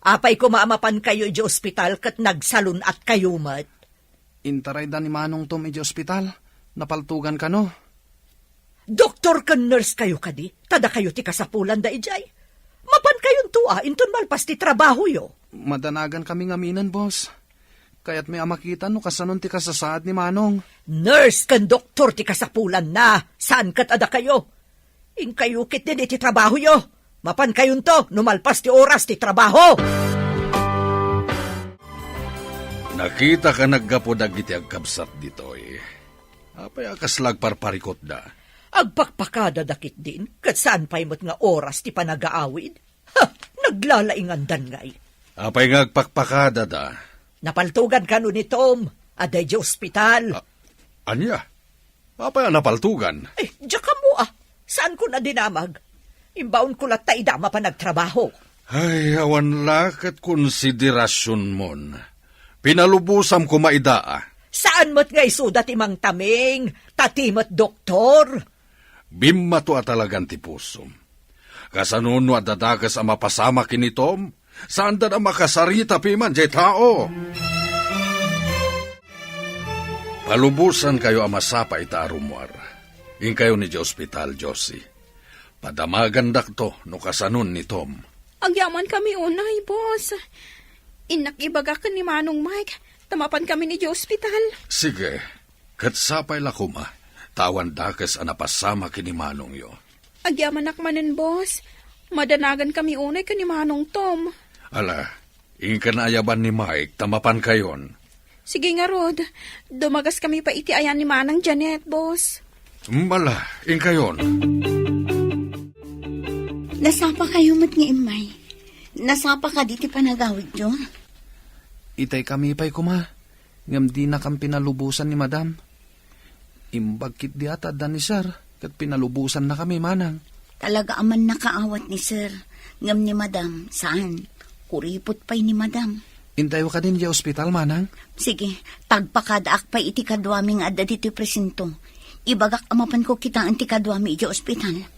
Apay kumaamapan kayo di ospital kat nagsalun at kayo mat. Intaray da ni Manong Tom di ospital. Napaltugan ka no. Doktor ka nurse kayo kadi, tada kayo ti kasapulan da ijay. Mapan kayon tua, inton malpas ti trabaho yo. Madanagan kami ngaminan, boss. Kaya't may amakita no kasanon ti kasasaad ni Manong. Nurse kan doktor ti kasapulan na, saan kat ada kayo? In kayo kit din iti trabaho yo. Mapan kayon to, numalpas ti oras ti trabaho. Nakita ka naggapo dagiti agkabsat ditoy. Apay akas lagparparikot da. Agpakpakada dakit din, kat saan pa'y mo't nga oras ti panagaawid? Ha, naglalaingan dan ngay. Apay nga agpakpakada da. Napaltugan ka nun ni Tom, aday di ospital. Anya? Apay napaltugan? Diya ka mo ah, saan ko na dinamag? Imbaon ko lat ta idama pa nagtrabaho. Ay, awan lakat konsiderasyon mon. Pinalubusam ko maidaa. Saan mo't nga isudat imang taming, tatimot doktor? Bimma to atalagan ti pusom. Kasanuno at dadagas ang mapasama kinitom, saan da na makasarita piman jay tao? Palubusan kayo ang masapa ita arumwar. In kayo ni di ospital, Josie. Padamagan dakto no kasanun ni Tom. Agyaman kami unay, boss. Inakibaga ka ni Manong Mike. Tamapan kami ni di ospital. Sige, katsapay lakuma. Tawan dakas ang napasama kini Manong yo. Agyaman akmanin, boss. Madanagan kami unay ka ni Manong Tom. Ala, ingka na ayaban ni Mike, tamapan kayon. Sige nga, Rod. Dumagas kami pa iti ayan ni Manang Janet, boss. Mala, ingka yon. Nasapa kayo mat nga imay. Nasapa ka diti panagawid yun. Itay kami pa'y kuma. Ngam di na kang pinalubusan ni Madam. Imbagkit di ata da ni Sir. Kat pinalubusan na kami, Manang. Talaga aman nakaawat ni Sir. Ngam ni Madam, saan? Kuripot pa'y ni Madam. Intayo ka din di ospital, Manang. Sige, tagpakadaak pa'y iti kadwami nga adda dito presinto. Ibagak amapan ko kita ang ti kadwami iti ospital.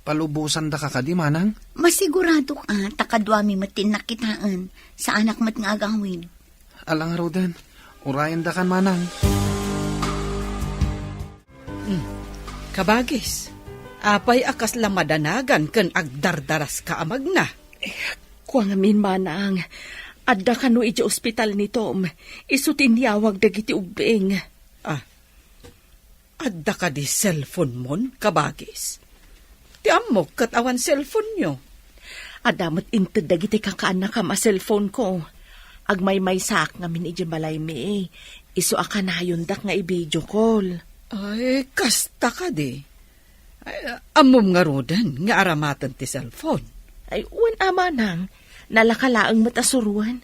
Palubusan da ka kadi, Manang. Masigurado ka, takadwami matin nakitaan sa anak mat nga agawin. Alang Roden, urayan da kan, Manang. Kabagis, apay akas lamadanagan ken agdardaras ka amag na. Kuangamin, Manang. Adda ka no iti ospital ni Tom. Isutin niyawag dagiti ubing. Adda ka di cellphone mon, kabagis. Ti amok kat awan cellphone nyo. Adamat inted dagiti kakaanak ka ma cellphone ko. Agmay-may sak ngamin iti balay mi. Isu akanayon dak nga i-video call. Ay, kasta ka di. Ay, amom nga rodan, nga aramatan ti cellphone. Ay, uwan ama nang. Nalakalaang matasuruan.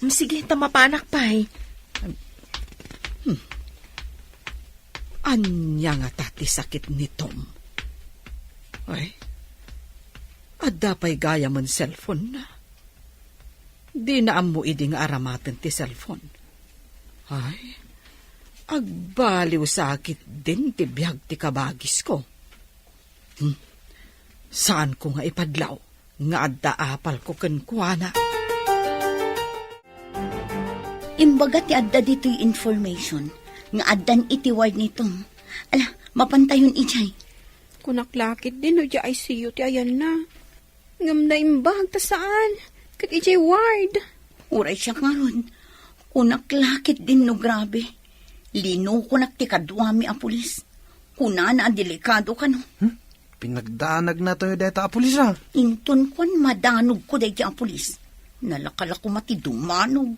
Sige, tamapanak pa'y. Anya nga tati sakit ni Tom. Ay, adda pa'y gaya man cellphone na. Di na amo iding aramatan ti cellphone. Ay, agbaliw sakit din ti biyag ti kabagis ko. Saan ko nga ipadlaw? Nga adda apal ko kenkwana. Imbaga ti adda dito'y information nga addan iti ward nito. Ala, mapantayon ijay. Kunaklakit din o di ICU ti ayan na. Ngam na imbag ta saan? Kat ijay ward. Uray siya nga ron. Kunak lakit din no grabe. Lino kunak ti kadwami a pulis. Kuna na delikado ka no. Pinagdanag na tayo deta pulis ah. Inton kwan madanog ko day ti a pulis. Nalakala ko mati dumanog.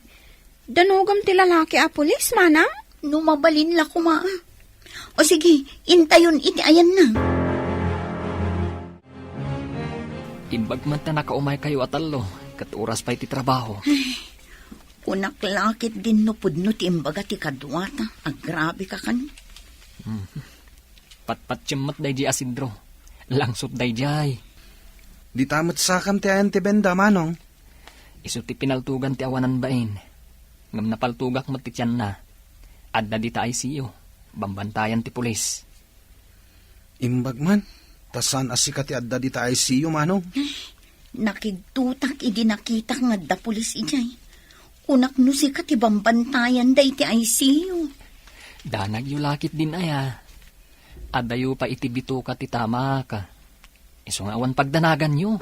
Danogam ti lalaki a pulis, manang? Numabalin la ko ma. O sige, intayon iti ayan na. Imbag man ta nakaumay kayo atalo, kat oras pa iti trabaho. Kunak lakit din no pudno ti imbaga ti kadwata. Agrabe ka kan. Patpatsyamot day di asidro. Langsot day jay. Di tamat sakam ti ayan ti benda, manong. Isu ti pinaltugan ti awanan bain. Ngam napaltugak mo ti tiyan na. Adda di ta ICU. Bambantayan ti pulis. Imbag man. Tasan asika ti adda di ta ICU, manong. Nakigtutak idi nakita nga da pulis ijay. Kunak no si ti bambantayan da iti ICU. Danag yu lakit din aya. Adda yu pa iti bito ka ti tama ka. Isu nga awan pagdanagan yu.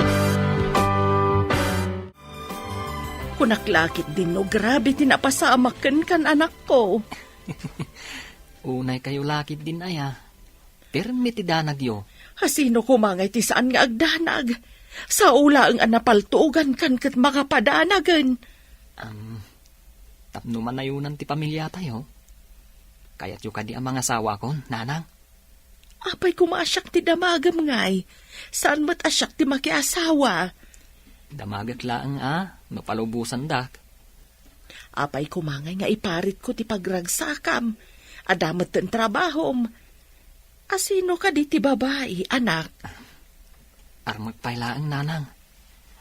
Kunaklakit din no, grabe tinapasamakan kan anak ko. Unay kayo lakit din aya. Permi ti danag yu. Hasino kumangay ti saan nga agdanag? Sa ula ang anapaltugan kan kat makapadanagan. Tapno manayunan ti pamilya tayo. Kaya't yu kadi ang mga asawa ko, nanang. Apay kumasyak ti damagam ngay. Saan mat asyak ti makiasawa? Damagak laang no palubusan dak. Apay kumangay nga iparit ko ti pagragsakam. Adamat ten trabahom. Asino ka di ti babae, anak? Armag pailaang nanang.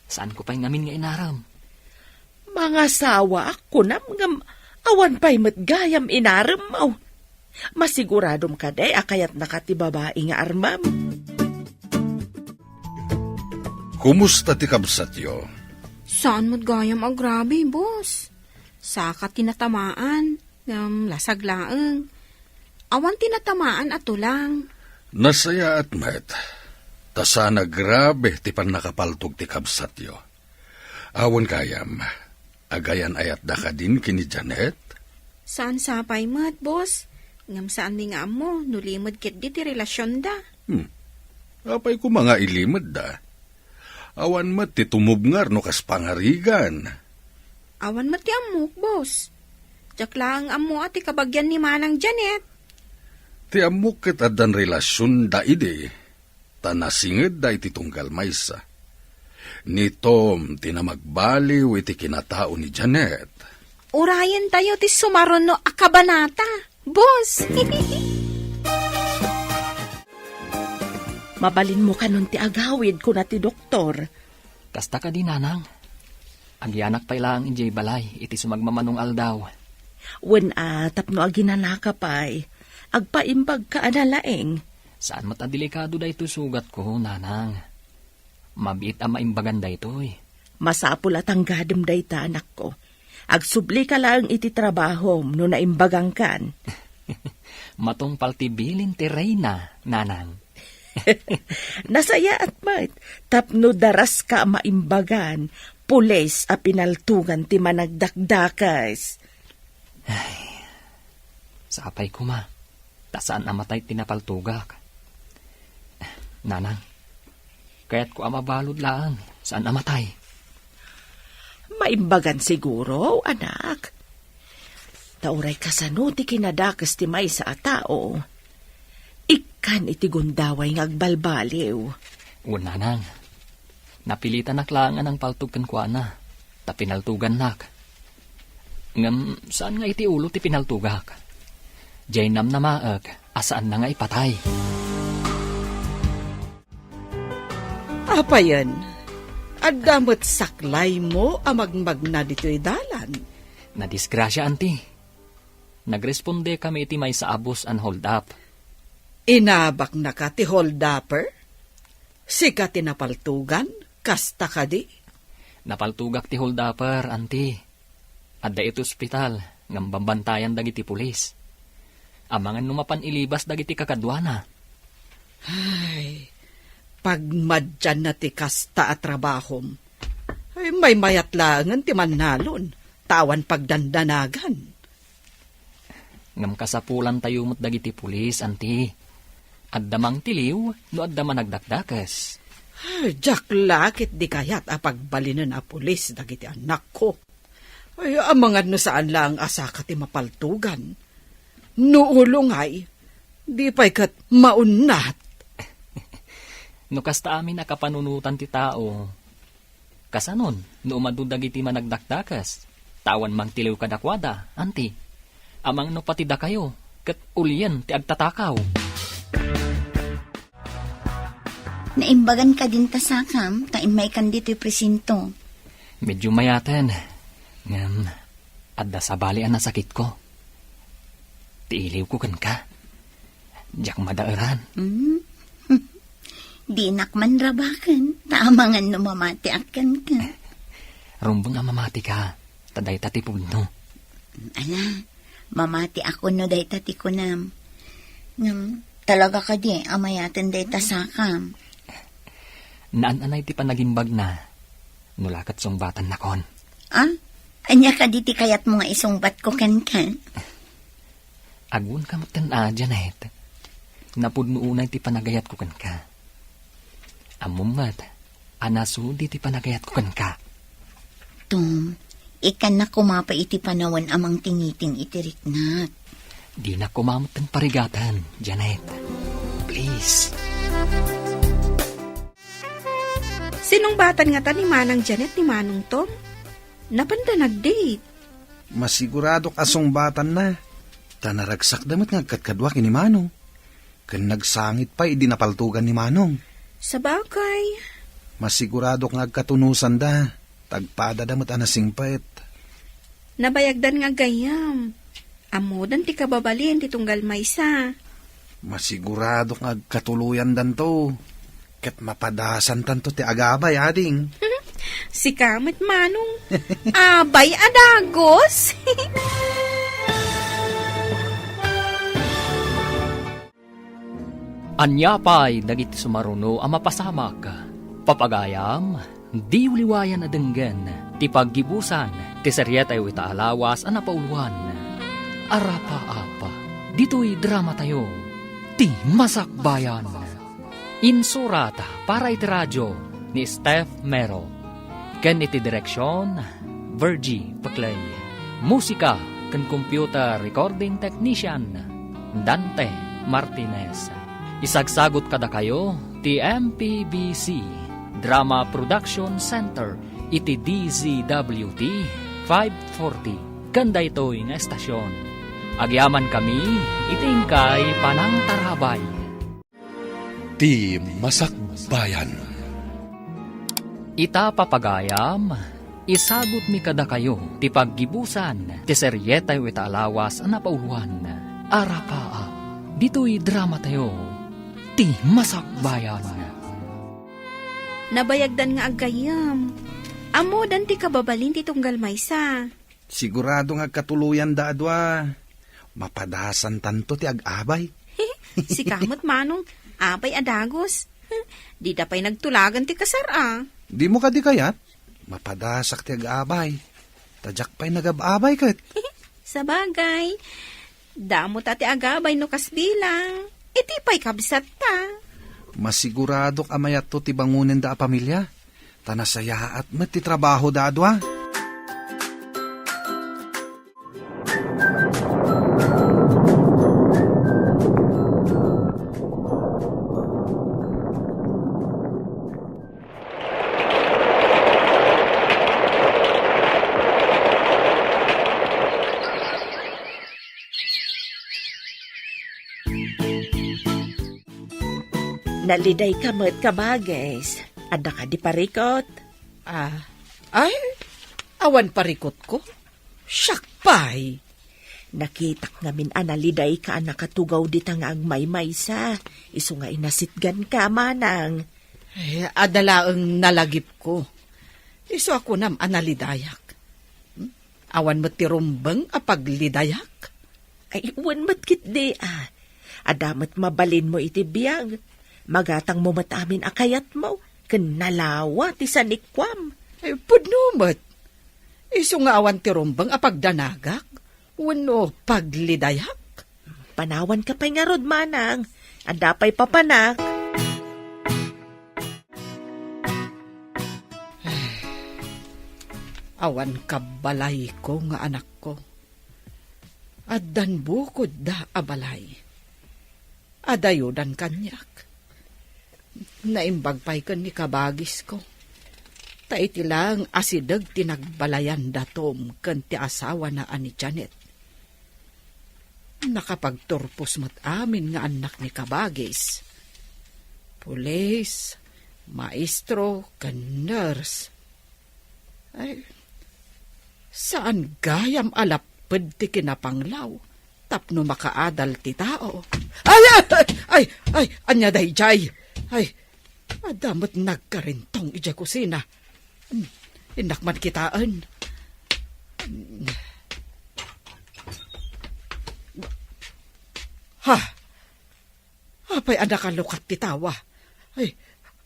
Saan ko pa'y ngamin nga inaram? Mga sawa ako ngam awan pa'y matgayam inaram mo. Masiguradom ka day akayat nakati babae nga armam. Kumusta ti kabsat yo? Saan mo't gayam agrabe, boss? Saka tinatamaan. Lasag laeng. Awan tinatamaan ato lang. Nasaya at met. Tasana grabe ti pan nakapaltog ti kabsat yo. Awan kayam. Agayan ayat da ka din kini Janet? Saan sapay mat, boss? Ngam saan ni nga mo, nulimod kit di ti relasyon da. Apay ko mga ilimod da. Awan mat ti tumubngar no kas pangarigan. Awan mat ti amok, boss. Diyak lang amo at ikabagyan ni Manang Janet. Ti amok ket addan relasyon da ide. Tanasinged da iti tunggal maysa. Ni Tom tinamagbaliw iti kinatao ni Janet. Urayan tayo ti sumaron no akabanata, boss. Mabalin mo kanon ti agawid ko na ti doktor. Kasta ka di nanang. Agyanak pa ilang injay balay, iti sumagmamanong aldaw. Wen tapno aginanaka pa'y. Agpaimbag ka analaeng. Saan matadelikado da ito sugat ko, nanang? Mabiit ang maimbagan da ito eh. Masapul at ang gadam da ita, anak ko. Agsubli ka lang iti trabaho no naimbagang kan. Matong paltibilin ti Reyna, nanang. Nasaya at mat, tapno daras ka maimbagan, pules a pinaltugan ti managdakdakas. Sapay ko ma, tasaan amatay tinapaltugak. Nanang, kaya't ko amabalod lang, saan amatay? Maimbagan siguro, anak. Tauray kasano ti kinadakas ti may sa tao. Ikan iti gundaway ngagbalbaliw. O nanang, napilitan naklangan ang paltugkan ko na, ta pinaltugan nak. Ngam, saan nga iti ulo ti pinaltugak? Jaynam na maag, asaan na nga ipatay? Apa yan? Adamot saklay mo amagmag na dito'y dalan. Nadisgrasya, anti. Nagresponde kami iti may sa abos an hold up. Inabak na ka ti hold-upper? Sika tinapaltugan? Kasta ka di? Napaltugak ti hold upper, anti. Adda ito ospital, ngam bambantayan dagiti pulis. Amangan numapan ilibas dagiti kakadwana. Ay, Pagmadyan na ti kasta at trabahom, ay may mayat langan ti manalon, tawan pagdandanagan. Ngam kasapulan tayo mo't dagiti pulis, anti. Addamang tiliw, no addaman nagdakdakas. Ay, jak lakit di kayat apagbalinan a pulis dagiti anak ko. Ay, amangan no saan lang asaka ti mapaltugan. Nuulong ay, di pa'y kat maunat. No kasta amin nakapanunutan ti tao. Kasanon, no umadudag iti managdakdakas. Tawan mang tiliw kadakwada, anti. Amang no patida kayo, kat ulian ti agtatakaw. Naimbagan ka din tasakam, taimay kan dito'y presinto. Medyo mayaten. Ngam, adda sa balian na sakit ko. Tiiliw ko kan ka. Diyak madairan. Di nakman rabakan, tamangan no mamati akan ka. Rumbang amamati ka, taday tatipod no. Ala, mamati ako no day tati ko nam. Talaga ka di, amayaten day tasakam. Naan-anay ti panagimbag na. Nulakat song batan na kon. Ah? Anya ka diti kayat mo nga isungbat ko kan. Agun ka matan Janet. Napudnuunay ti panagayat ko kan ka. Amumat, anaso di ti panagayat ko kan ka. Tom, ikan na kumapa iti panawan amang tingiting itiriknat. Di na kumamatan parigatan, Janet. Please. Sinong batan nga ta ni Manang Janet ni Manong Tom? Napanda nag-date. Masigurado kasong batan na. Tanaragsak damat nga katkadwa kini Manong. Kan nagsangit pa, idi napaltugan ni Manong. Sa bagay. Masigurado nga katunusan da. Tagpada damat anasing pait. Nabayagdan nga gayam. Amudan ti kababalin ti tunggal maysa. Masigurado nga katuluyan dan to. Kat mapadasan tanto ti agabay, ading. Si Kamit Manong. Abay adagos. Anyapay dagiti sumaruno ang mapasamak. Papagayam, di uliwayan adenggen. Ti paggibusan, ti serya tayo itaalawas ang napauluan. Arapa-apa, dito'y drama tayo. Ti Masakbayan. Insurata para iti radyo ni Steph Mero. Ken iti direksyon, Virgie Paclay. Musika ken computer recording technician, Dante Martinez. Isagsagot kada kayo, ti MPBC Drama Production Center, iti DZWT 540. Kanda ito'y nga estasyon. Agyaman kami, itingkay panang tarabay. Ti Masakbayan. Ita papagayam, isagot mi kada kayo, ti paggibusan, ti seryeta yu itaalawas ang napauluan. Arapaa, dito'y drama tayo, ti Masakbayan. Nabayagdan nga agayam. Amudan ti kababalin ti tunggal maysa. Sigurado nga katuluyan da adwa. Mapadasan tanto ti agabay. Si Kamot Manong, abay adagos. Di da pa'y nagtulagan ti kasara. Di mo ka di kayat? Mapadasak ti agabay. Tadyak pa'y nagababay kat. Sa bagay, damot ati agabay no kasbilang. Iti pa'y kabsat ta. Masigurado kamayat to ti bangunin da a pamilya. Tanasaya at mati trabaho da adwa. Naliday ka mo't kabages. Ada ka di parikot. Ay, awan parikot ko. Syakpay. Nakitak ngamin analiday ka nakatugaw di nga agmay-maysa. Isu nga inasitgan ka, Manang. Ay, adalaang nalagip ko. Iso ako nam analidayak. Awan mo tirumbang apaglidayak. Ay, uwan matkit di Adamat mabalin mo iti biyag. Magatang mo matamin akayat mo, ken nalawa ti sanikwam. Ay, pudnumat. Iso nga awan ti rumbang apagdanagak. Wano paglidayak. Panawan ka pa'y nga rod, manang. Adapay papanak. Awan kabalay ko nga anak ko. Addan bukod da abalay. Adayodan kanyak. Naimbagpay ka ni kabagis ko. Taiti lang asidag tinagbalayan datom kan ti asawa na ani Janet. Nakapagturpos mat amin nga anak ni kabagis. Pulis, maestro, kan nurse. Ay, saan gayam alapad ti kinapanglaw? Tapno makaadal ti tao. Ay, anya dayjay. Ay, adamot nagkarintong ija kusina. Inakman kitaan. Ha? Apay anak kalukat ti tawa. Ay,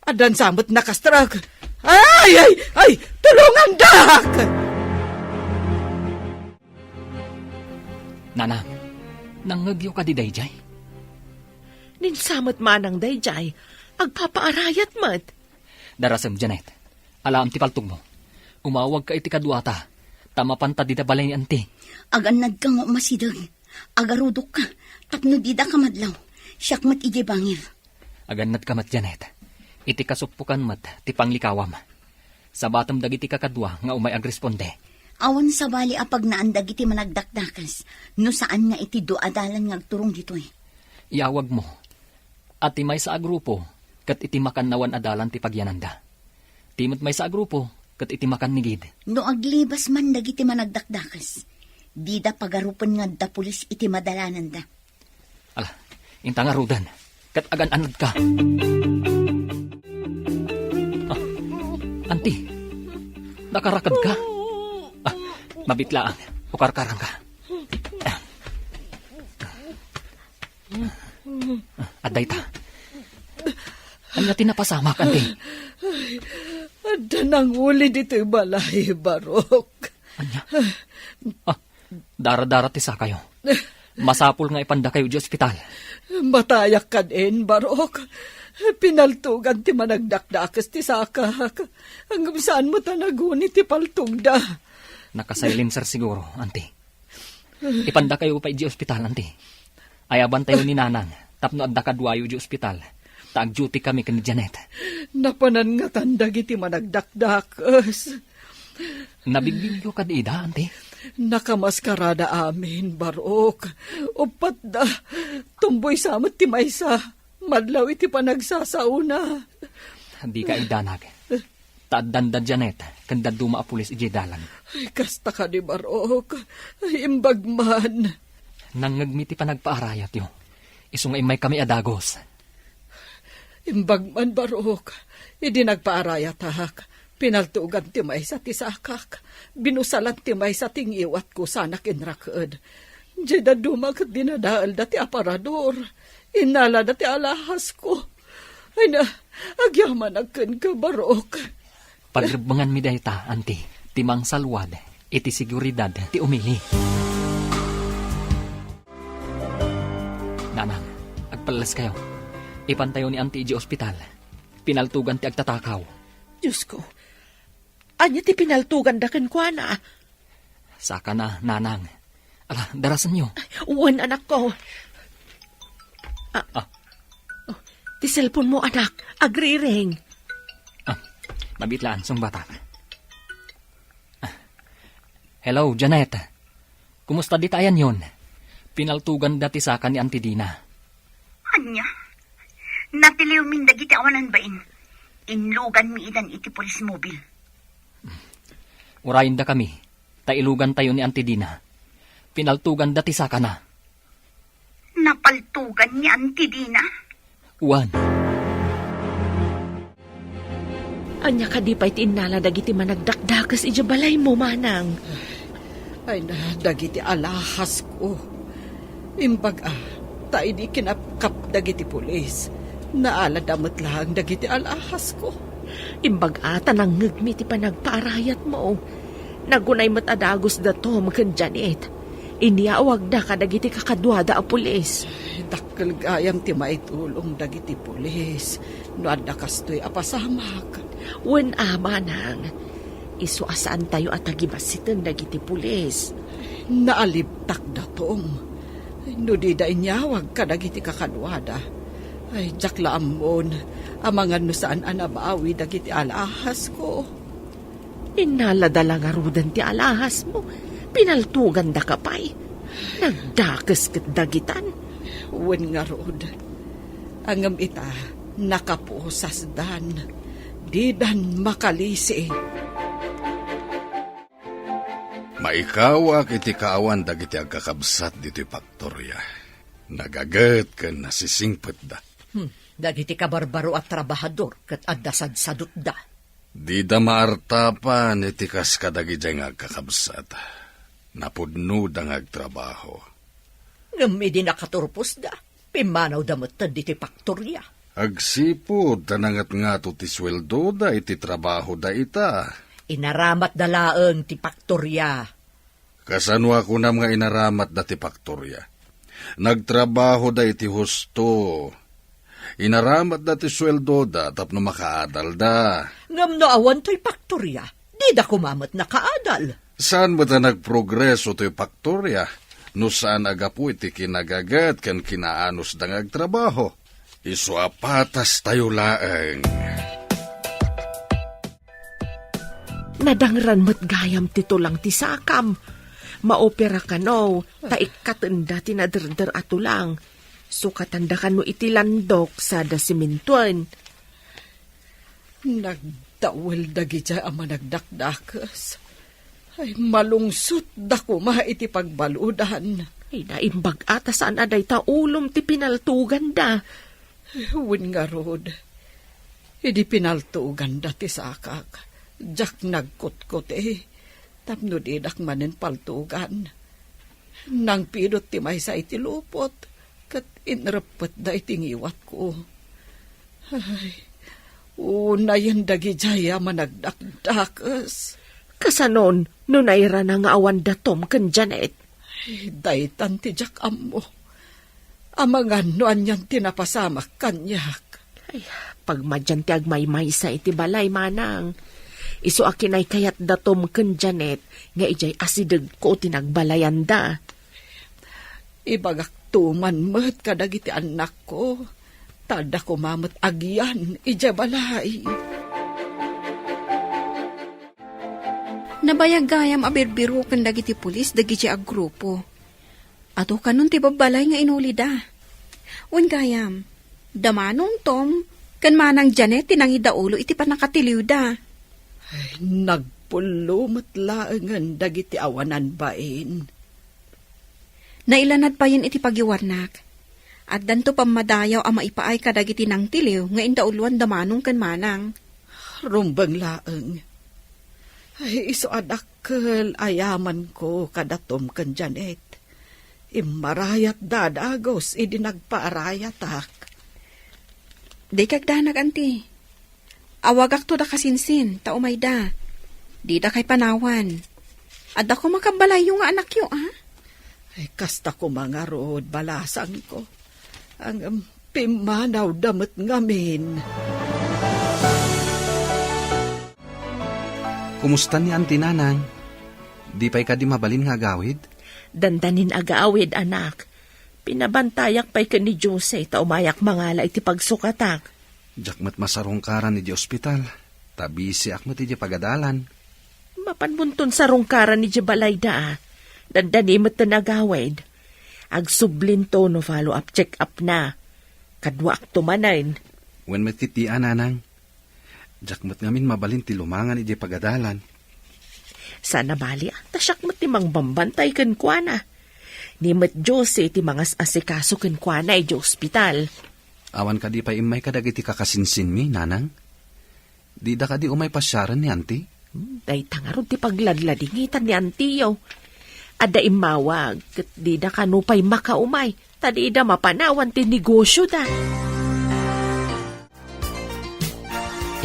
adan samot nakastrag. Ay, tulungan dak! Nanang, nangagyo ka di dayjay? Ninsamot manang dayjay, agpapaarayat mat. Darasam, Janet. Alam ti paltog mo. Umawag ka iti kadwata. Tamapanta di da balay ni anti. Aganad kang masidag. Agarudok ka. Tapno di da kamadlaw. Siyak mat ije bangir. Aganad ka mat, Janet. Iti kasupukan mat, ti panglikawam. Sa batam dagiti kakadwa nga umay agresponde. Awan sa bali apag naandag iti managdakdakas. No saan nga iti doadalan nga agturong dito eh. Iawag mo. At ti may sa agrupo, kat iti makan adalan ti pagyananda. Timot may sa agrupo, kat iti makan nigid. No aglibas man dagiti managdakdakas. Di da pagarupan nga da pulis iti madalanan da. Ala, inta nga rudan, kat agan anad ka. Anti, nakarakad ka? Mabitlaan, ukarkarang ka. Aday ta. Anya tinapasamak, anti. Ada nang uli dito'y balay, Barok. Anya? Dara-dara ti sa kayo. Masapul nga ipanda kayo di ospital. Matayak ka din, Barok. Pinaltugan ti managdakdakas ti sakak. Hanggang saan mo tanaguni ti paltug da. Nakasilencer siguro, anti. Ipanda kayo pa di ospital, anti. Ayaban tayo ni nanang. Tapno adda kadwayo di ospital. Taag-duty kami kan Janet. Napanan nga tandag iti managdakdakas. Nabibigyo ka di ida, anti. Nakamaskarada amin, Barok. Upat da, tumboy samot ti maysa. Madlaw iti panagsasauna. Di ka idanag. Taaddan da Janet, kanda duma a pulis iji dalan. Ay, kasta ka ni Barok. Ay, imbagman. Nangagmiti pa nagpaarayat yo. Iso nga imay kami adagos. Imbagman, Barok. Idi nagpaarayat hak. Pinaltugan ti may sa tisakak. Binusalat ti may sa tingiwat ko sana kinrakad. Diyada dumag dinadaal dati aparador. Inala dati alahas ko. Ay na, agyaman agkan ka, Barok. Pagribangan mi dayta, anti. Timang salwad, iti seguridad, ti umili. Nanang, agpalas kayo. Ipantayo ni anti iji ospital. Pinaltugan ti agtatakaw. Diyos ko, anya ti pinaltugan da ken kuana. Saka na, nanang. Ala, darasan nyo. Uwan, anak ko. Oh, ti cellphone mo, anak. Agri-ring. Mabitlaan, song bata. Hello, Janet. Kumusta di tayan yon? Pinaltugan dati sa ni Auntie Dina. Anya? Natiliw min dagiti awanan bain. Inlugan mi idan iti polis mobil. Urayin da kami. Tailugan tayo ni Auntie Dina. Pinaltugan dati sa na. Napaltugan ni Auntie Dina? Uwan. Anya ka di pa iti inala dagiti managdakdakas ija balay mo, manang. Ay na, dagiti alahas ko. Imbag tayo di kinapkap dagiti pulis. Naaladamot lang dagiti alahas ko. Imbag ata nang ngagmi ti panagpaarayat mo. Nagunay matadagos da Tom ken Janet. Iniawag da kadagiti kakadwada a pulis. Dakkel gayam ti maitulong dagiti pulis. No adda kastoy apasamak. Wen ama nang. Isuasaan tayo at agibasitan dagiti pulis. Naalibtak da Tom. No di da inyawag kadagiti kakadwada. Ay, jakla amon. Amangan no saan anabawi dagiti alahas ko. Inaladala nga rudan ti alahas mo. Pinaltugan da kapay. Nagdakas ket dagitan. Wen nga rod. Angam ita, nakapusas dan. Di dan makalisi. Maikawak iti kaawan dagiti agkakabsat dito'y Paktorya. Nagagat ka nasisingpet da. Dagiti kabarbaro at trabahador kat addasad sadut da. Di da maartapan iti kas kadagiti nga agkakabsat. Napudno da nga agtrabaho. Ngami di nakaturpos da. Pimanaw damutan diti Paktorya. Agsipod tanangat nga to ti sweldo da iti trabaho da ita. Inaramat dalaeng ti Paktorya. Kasano ako na mga inaramat da ti Paktorya. Nagtrabaho da iti husto. Inaramat da ti sweldo da tapno makaadal da. Ngam no awan to'y Paktorya. Di da kumamat nakaadal. Saan ba ta nagprogreso to'y Paktorya? No saan agapu iti kinagagat kan kinaanos da ngagtrabaho? Isu apatas tayo laeng. Nadangran mo't gayam tito lang ti sakam. Maopera ka no, taikatanda tinaderder ato lang. Sukatanda ka no iti landok sa dasimintuan. Nagdawel dagiti ama nagdakdakas. Ay malungsot da kuma iti pagbaludan. Ay naimbag ata saan aday taulom ti pinaltugan da. Win nga rod. Idi pinaltugan da ti sakak. Jak nagkutkot tapno didak manen paltugan. Nang pidot ti may sa iti lupot, kat inrepet da itingiwat ko. Ay, unayan dagi jaya managdakdakas. Kasanon, nunayra na nga awan da Tom ken Janet. Ay, daytan ti jak ammo. Amangan no anyan tinapasamak kanyak. Ay, pagmadyan ti agmaymay sa iti balay manang. Isu akin ay kayat da Tom ken Janet, nga ijay asideg ko tinagbalayan da. Ibagak tuman met kadagiti anak ko. Tada ko mamat agyan, ijay balay. Nabayagayam abirbiro kan dagiti pulis dagiti agrupo. Ato kanon ti babalay nga inuli da. Un gayam, damanong Tom, kan manang Janet tinangidaulo iti panakatiliw da. Ay, nagpulumot laengan dagiti awanan bain. Nailanad pa yun iti pagiwarnak. At danto pamadayaw ang maipaay kadagiti nang tiliw nga indauluan damanong kan manang. Rumbang laeng. Ay, iso adakkel ayaman ko kadatom kan Janet. Imarayat dadagos, idi nagpaarayatak. Di kagdanag, anti. Awagak to da kasinsin, taumay da. Di da kay panawan. At ako makabalay yung anak yo, ah? Ay, kasta ko mga rod, balasan ko. Ang pimanaw damat ngamin. Kumusta ni Auntie Nanang? Di pa'y ka di mabalin nga gawid? Dandanin agaawid anak. Pinabantayak pa'y ka ni Jose, taumayak mangala iti pagsukatak. Jakmat masarong karan ni di ospital. Tabisi akmat iti pagadalan. Mapanbuntun sa rungkaran ni Jabalay da. Dandanimot na nagawid. Agsublin to no follow-up check-up na. Kadwa ak tumanain. When matitian, Nanang. Jakmat ngamin mabalin ti lumangan iti pagadalan. Sana bali tasyak mo ti mang bambantay ken kuana. Nimot Jose ti mangas asikaso ken kuana iti ospital. Awan ka di pa imay kadagiti kakasinsin mi, Nanang? Di da ka di umay pasyaran ni Auntie? Day tangarod ti pagladladingitan ni Antiyo. Ada imawag, kat di da kanupay makaumay. Tadi da mapanawan ti negosyo da.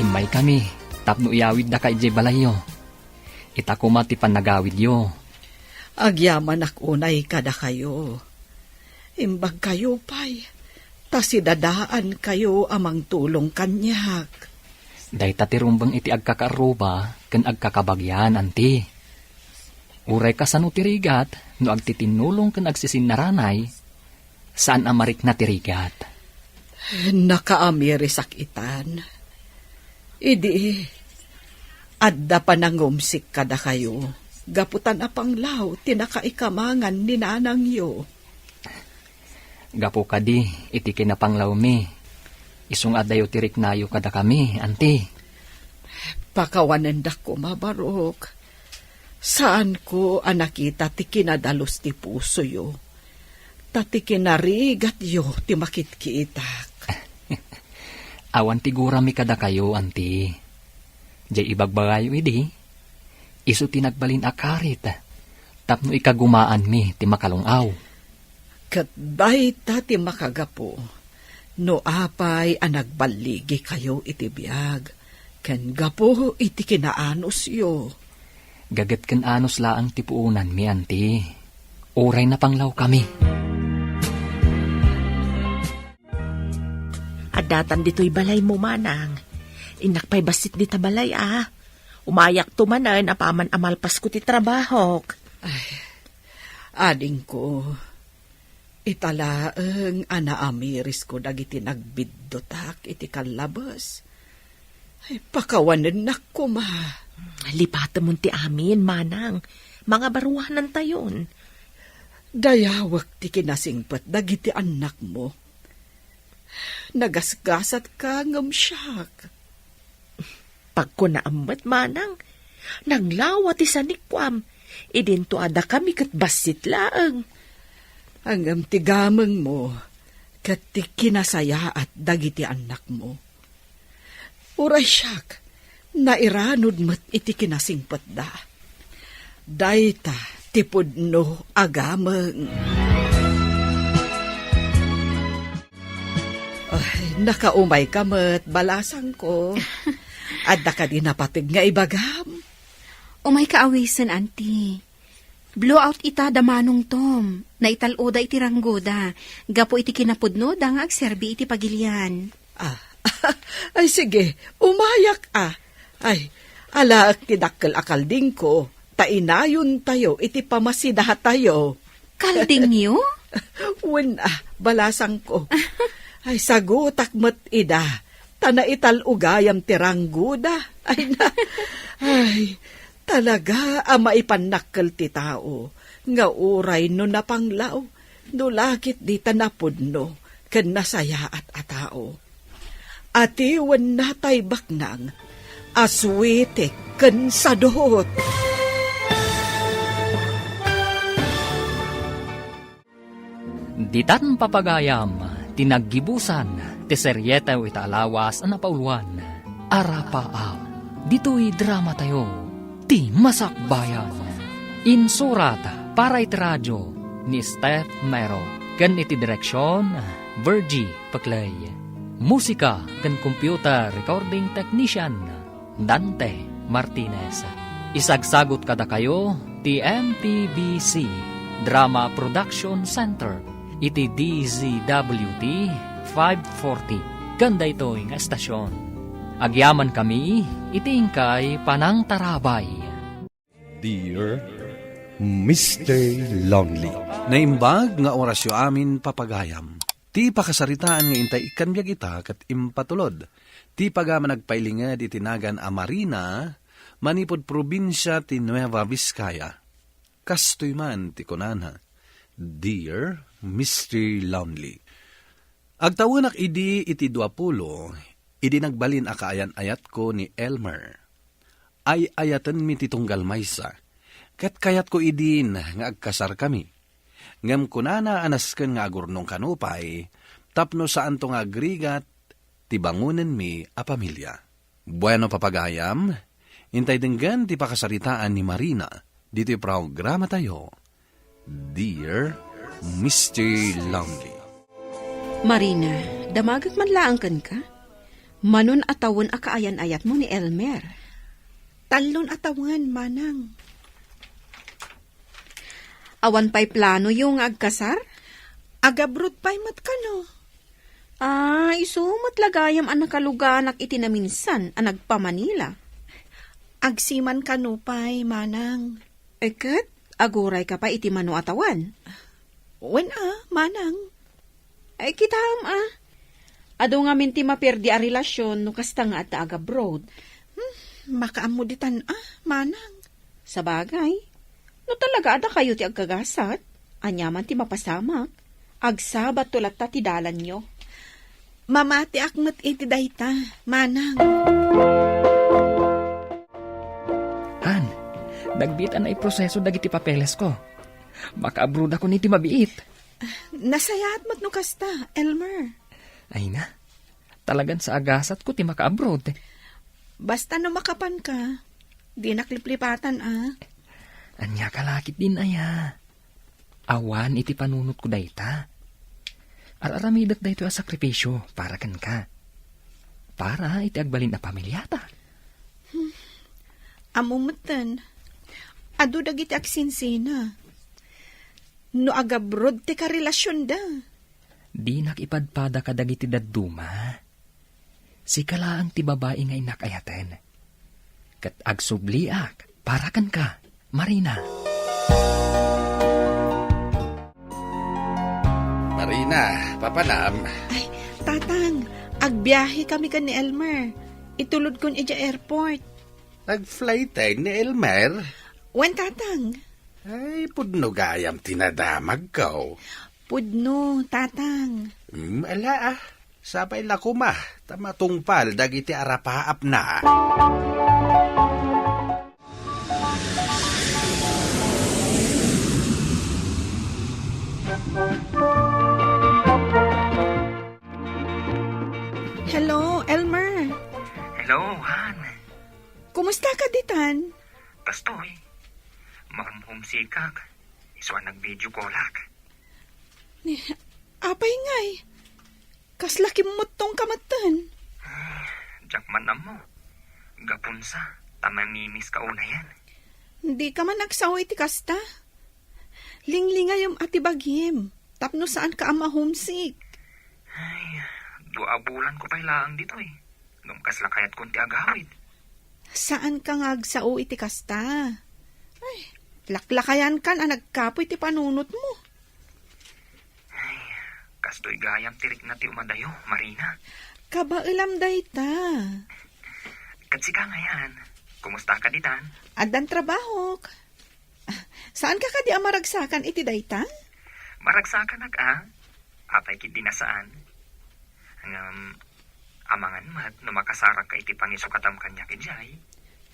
Imay kami, tapno iyawid da ka ijay balayo. Ita ko mati panagawid yo. Agyaman ak unay kada kayo. Imbag kayo pay, tasidadaan kayo amang tulong kanyak. Day tatirumbang iti agkakaruba, ken agkakabagyan, anti. Uray ka sa no tirigat, no agtitinulong ken agsisinaranay, saan amarik na tirigat? Nakaamirisak itan. Idi, adda pa nangumsik kada kayo. Gaputan apang law, tinakaikamangan ni nanang yo. Gapo kadi, iti kinapanglaw mi. Isung adayo tirik nayo kada kami, anti. Pakawanan da ko mabarok. Saan ko anakita ti kinadalos ti puso yo? Tati kinarigat yo ti makitkiitak. Awan tigura mi kada kayo, anti. Jay ibagbagayo idi. Isu tinagbalin akarit. Tapno ikagumaan mi ti makalungaw. Katbay ta ti makagapo. No apay anagbaligi kayo iti biyag. Ken gapo iti kinaanos yo. Gagat ken anos laang ti puunan mi, anti. Uray na panglaw kami. Adatan dito'y balay mo, manang. Inakpay basit di ta balay, Umayak tumanan, apaman amalpas ko ti trabahok. Ading ko, italaang amiris ko dagiti nagbiddotak iti kalabas. Ay, pakawanan na ko, ma. Lipatan mo ti amin, manang. Mga baruanan tayon. Dayawak ti kinasingpat dagiti anak mo. Nagasgasat ka ngamsyak. Pagko naamat, manang, naglawa ti sanikwam. Idinto ada kami kat basit laang. Ang tigamang mo, kat ti kinasaya at dagiti anak mo. Uray siyak, nairanod mo't iti kinasingpat da. Dayta, tipod no agamang. Ay, nakaumay ka mo't balasang ko. Adda ka din napatig nga ibagam. Umay kaawisan, auntie. Blowout ita damanong tom. Naitaloda iti ranggoda. Gapo iti kinapudno da nga agserbi iti pagilian. Ay sige, umayak Ay, ala kidakkel akalding ko. Tainayon tayo, iti pamasidahat tayo. Kalding niyo? Wala, balasang ko. Ay, sagutak mat ida. Tana ital ugayam tirangguda. Ay, talaga ama ipanakkel ti tao. Nga uray no napanglaw. No lakit di tanapudno. Ken nasaya at atao. Atiwan natay baknang. Aswete ken sadot. Ditan papagayam, tinaggibusan, ti seryeta o italawas ang napauluan. Arapaaw, dito'y drama tayo, ti masakbayan. Insurat para iti radyo ni Steph Mero, ken iti direksyon, Virgie Paclay. Musika ken computer recording technician, Dante Martinez. Isagsagot kada kayo, ti MPBC Drama Production Center. Iti DZWT 540. Ganda ito nga estasyon. Agyaman kami, itingkay panang tarabay. Dear Mr. Lonely. Naimbag nga orasyo amin papagayam. Ti pakasaritaan nga intay ikan biyag ita kat impatulod. Ti pagaman nagpailingad itinagan a Marina, manipod probinsya ti Nueva Vizcaya. Kastoy man ti kunana. Dear Mr. Lonely. Agtawanak idi iti 20, idi nagbalin akaayan-ayat ko ni Elmer. Ay ayatan mi titunggal maysa. Kat kayat ko idin nga agkasar kami. Ngam kunana anasken nga agurnong kanupay, tapno saan to nga agrigat, tibangunan mi a pamilya. Bueno papagayam, intay denggan ti pakasaritaan ni Marina, dito programa tayo. Dear Mr. Lonely. Marina, damagag man laang kan ka? Manon atawon akaayan-ayat mo ni Elmer. Talon atawan, manang. Awan pa'y plano yung agkasar? Agabrod pa'y matkano. Isumot lagayam ang nakaluganak iti na minsan ang nagpa-Manila. Agsiman kano pa'y, manang. Eket, aguray ka pa iti mano atawan. Wen manang. Ay kitam Ado nga minti maperdi a relasyon no kasta nga at agabroad. Makaamuditan manang. Sa bagay, no talaga ada kayo ti agkagasat, anyaman ti mapasamak, agsabat tulat ta ti dalan nyo. Mamati akmet iti dayta, manang. Han, nagbitan na iproseso dagiti papeles ko. Makaabroad ako niti mabiit. Nasayat mo't no kasta, Elmer. Ay na, talagan sa agasat ko ti makaabroad. Basta no makapan ka, di nakliplipatan Anya kalakit din aya. Awan iti panunot ko dayta. Araramidak dayto a sakripisyo para kan ka. Para iti agbalin na pamilyata. Amumutan, adu dagiti agsinsina. No agabrod ti karelasyon da. Di nakipadpada ka dagiti dadduma. Si kalaang ti babae nga inakayaten. Kat agsubliak, para kan ka, Marina. Marina, papanam. Ay, tatang, agbiyahe kami kan ni Elmer. Itulod kon ija airport. Nag-flight ni Elmer. Wen tatang. Ay, pudno gayam tinadamag ko. Pudno, tatang. Ala sabay la kuma, tamatungpal dagiti arapaap na. Hello, Elmer. Hello, Han. Kumusta ka ditan? Kastoy. Makamhumsikak. Iswa nag-video callak. Apay ngay. Kaslaki motong kamatan. Jakman na mo. Gapunsa. Tamamimis ka una yan. Hindi ka man nagsawa iti kasta. Linglingay yung ati bagyem. Tapno saan ka ama homesick. Ay, 2 bulan ko pa'y laang dito eh. Gumkas lakayat kunti agawid. Saan ka nga agsao iti kasta? Ay, laklakayan kan ang nagkapoy iti panunot mo. Kastoy gayam tirik na ti umadayo, Marina. Kabailam dayta. Katsika nga yan. Kumusta ka ditan? Adan trabaho. Saan ka kadi amaragsakan iti dayta? Maragsakan apay kit dinasaan. Amangan mat no makasarag ka iti pangisukatam kanya kinjay.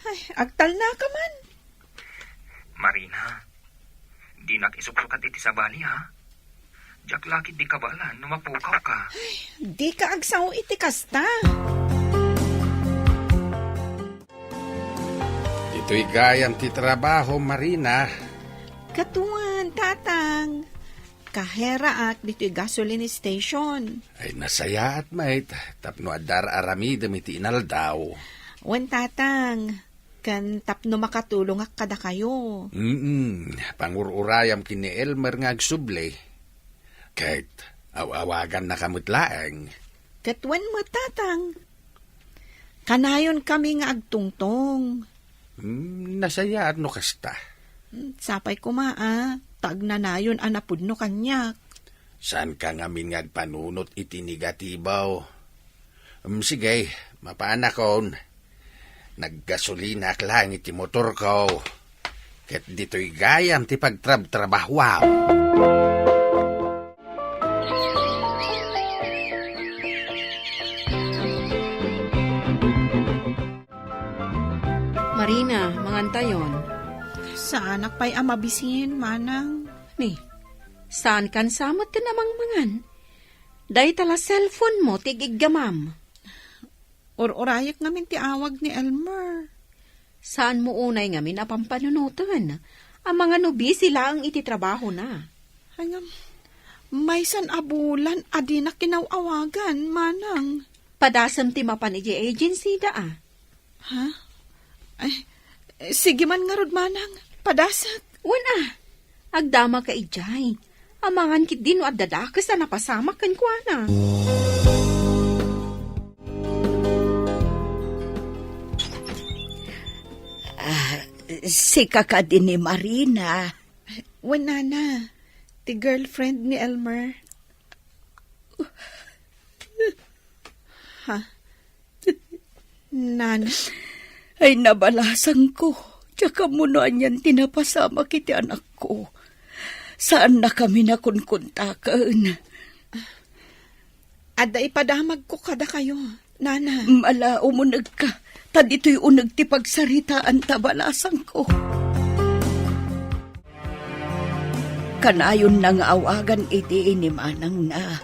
Ay, agtal na ka man. Marina, di nakisupsukat iti sabali ha. Jak lakit di kabalan no mapukaw ka. Di ka agsaw iti kasta. Ito'y gayam ti trabaho, Marina. Katuan, tatang. Kahera at dito'y gasoline station. Ay nasaya at mait, tapno adar aramidam iti inaldaw. Wan, tatang. Kan tapno makatulong ak kada kayo. Pangururayam kini Elmer nga agsuble. Kahit awawagan na kamutlaeng. Katuan mo, tatang. Kanayon kami nga agtungtong. Nasaya at no kasta. Sapay ko tag na nayon anapudno kanyak. Saan ka ngamin ngagpanunot iti negatibaw? Sige, mapaanakon. Naggasolina lang iti motor ko. Ket dito'y gayam ti pagtrab-trabahuaw. Marina, mangantayon. Saan pa'y amabisin, manang? Ni, saan kan samot ka namang mangan? Day tala cellphone mo, tigiggamam. Or-orayak ngamin ti awag ni Elmer. Saan mo unay ngamin apampanunutan? Ang mga nubi sila ang ititrabaho na. Hangam, may san abulan adi na kinawagan, manang. Padasam ti mapan iti agency da Sige man nga rod manang, padasat. Wana, agdama ka ijay. Amangan kit din at dadakas na napasamak kan kuana. Si kaka din ni Marina. Wana na, ti girlfriend ni Elmer. Ha? Nana? Ay nabalasan ko. Tsaka munuan yan tinapasama kiti anak ko. Saan na kami nakunkuntakan? Ada ipadamag ko kada kayo, Nana. Mala umunag ka. Ta dito'y unag ti pagsaritaan tabalasan ko. Kanayon nang awagan iti inimanang na.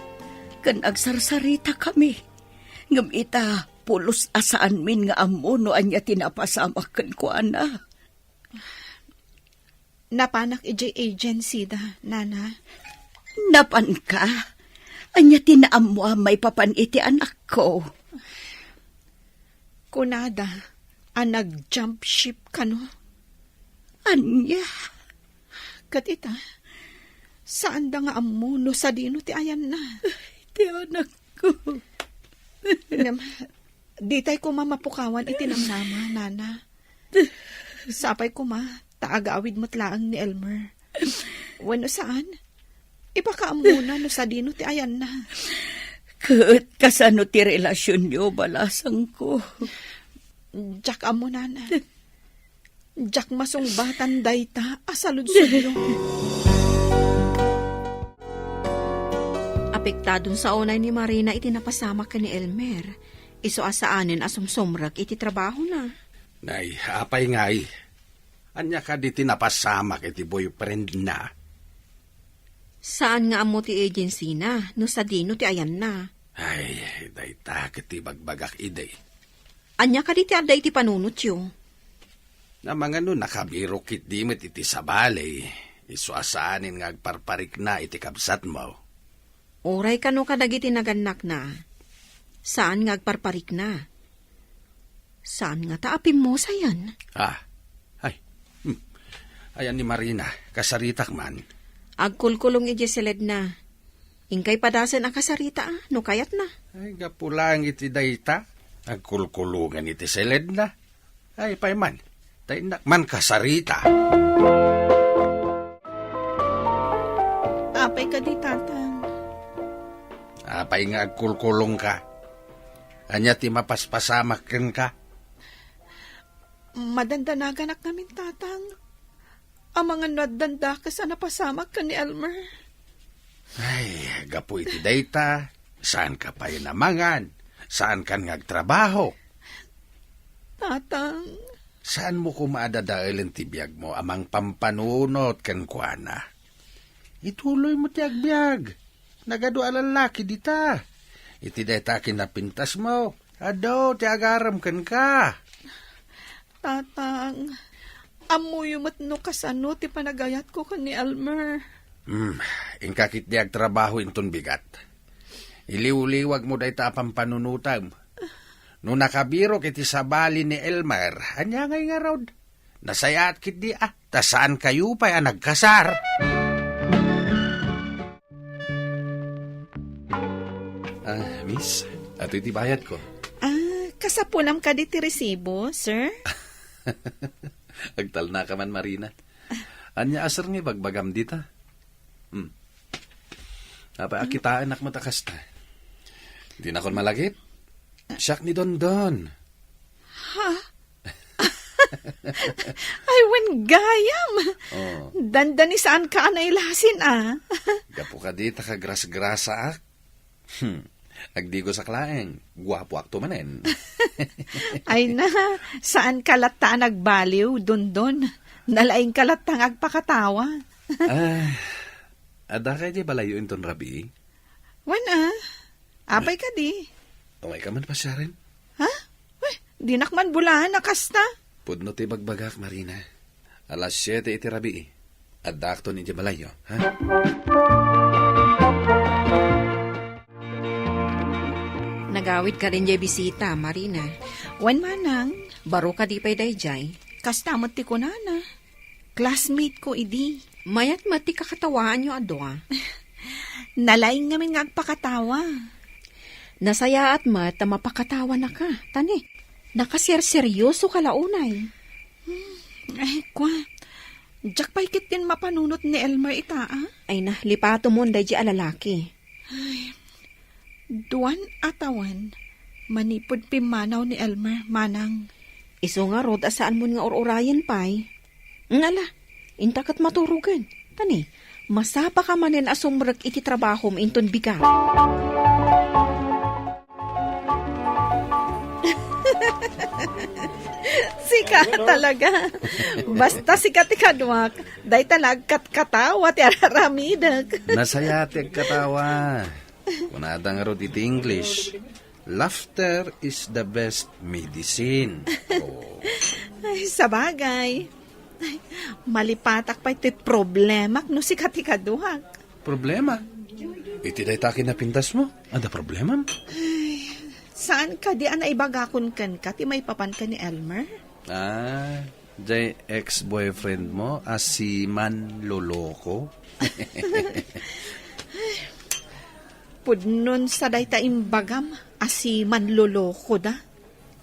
Kan agsarsarita kami. Ngam ita, pulos asaan min nga amuno anya tinapasamakan ko ana. Napanak ijay agency da, Nana. Napan ka? Anya tinaamwa may papan iti anak ko. Kunada, nag-jump ship ka no? Anya? Katita, saan da nga amuno sa dino ti ayan na? Ti anak ko. Di tayo ko mamapukawan itinamnama, Nana. Sapay ko taagawid mo't laang ni Elmer. Wano saan? Ipakaamuna no sa dino ti ayan na. Kat kasano ti relasyon niyo balasang ko. Jack amo, Nana. Jack masungbatan dayta asalud-sudyo. Apektadon sa unay ni Marina iti napasama ka ni Elmer. Iso asaanin asumsumrak iti trabaho na. Nay, apay ngay. Anya ka di tinapasama iti boyfriend na. Saan nga amo ti agency na, no sa dino ti ayan na. Ay, dayta kiti bagbagak ide. Anya ka di ti aday ti panunot yo. Na mga nakabiro kit di met iti sabali. Iso asaanin nga agparparik na iti kabsat mo. Oray ka no kadagiti naganak na. Saan nga agparparik na? Saan nga taapim mo sayan? Ayan ni Marina, kasaritak man. Agkulkulong iti seled na. Ingkay padasan ang kasarita no kayat na. Ay, gapulang iti dayta. Agkulkulungan iti seled na. Ay, payman. Tainak man kasarita. Apay ka di, tatang. Apay nga agkulkulong ka. Anya ti mapaspasamak ka. Madandanagan namin, tatang. Ang mga nadanda ka sa napasamak ka ni Elmer. Ay, gapu iti dayta. Saan ka pa inamangan? Saan ka ngagtrabaho? Tatang. Saan mo kumaadadailin ti biyag mo amang pampanunot kan kuana? Ituloy mo ti agbyag. Nagado alalaki dita. Iti dayta kinapintas mo. Ado, ti agaram kan ka. Tatang, amuyo matno kasano ti panagayat ko ka ni Elmer. Ingkakit di agtrabaho inton bigat. Iliw-liwag mo dayta pampanunutam. No nakabiro kiti sabali ni Elmer, anya ngay nga raod. Nasayat kit di tasaan kayo pa nagkasar. Miss, ato iti bayad ko. Kasapunam ka di ti resibo, sir? Agtal na ka man, Marina. Anya asar nga bagbagam dita. Akitaan nak matakas ta. Di na kon malagit. Siyak ni Dondon. Ha? Ay, wen gayam. Oh. Dandani saan ka anailasin, Gapo ka dita ka gras-grasa ak. Agdigo sa klaeng. Guwapo akto manen. Ay na, saan kalata nagbaliw, Dondon? Nalaing kalatang agpakatawa. Ada kay di balayo inton rabi? Wan apay ka di. Umay ka man pa siya rin. Ha? Uy, di nakman bulahan nakasta. Pudno ti bagbagak, Marina. Alas 7 iti rabi. Ada akto ni di balayo, ha? nagawid ka rin jay bisita, Marina. Wan manang, Baro ka di pa'y dayjay. kastamot ti ko nana. Classmate ko idi. Mayat mati kakatawaan nyo adwa. Nalaing ngamin nga agpakatawa. Nasaya at mat na mapakatawa na ka. Tani, nakaserseryoso ka launay. Ay, kwa. Jack paikit din mapanunot ni Elmer ita, ah? Ay na, lipato mo dayjay alalaki. Duwan atawan. Manipod pimanaw ni Elmer, manang. Iso nga rod, asaan mo nga or-orayan pa'y? Ngala, intakat maturugan. Tani, masapa ka manin asumrag iti trabaho mo inton biga. Sika talaga. Basta sikat ikadwak. Day talag katkatawa ti araramidag. Nasayatek katawa. Kunadang rod iti English. Laughter is the best medicine. Oh. Ay, sabagay. Ay, malipatak pa iti problemak no sikat ikaduhak. Problema? Iti day takin na pintas mo. Ada problema? Saan ka di ana ibagakon kan ka ti may papan ka ni Elmer? Ah, jay ex-boyfriend mo as si Man Loloko. Pudnon sa day ta imbagam asi manloloko da.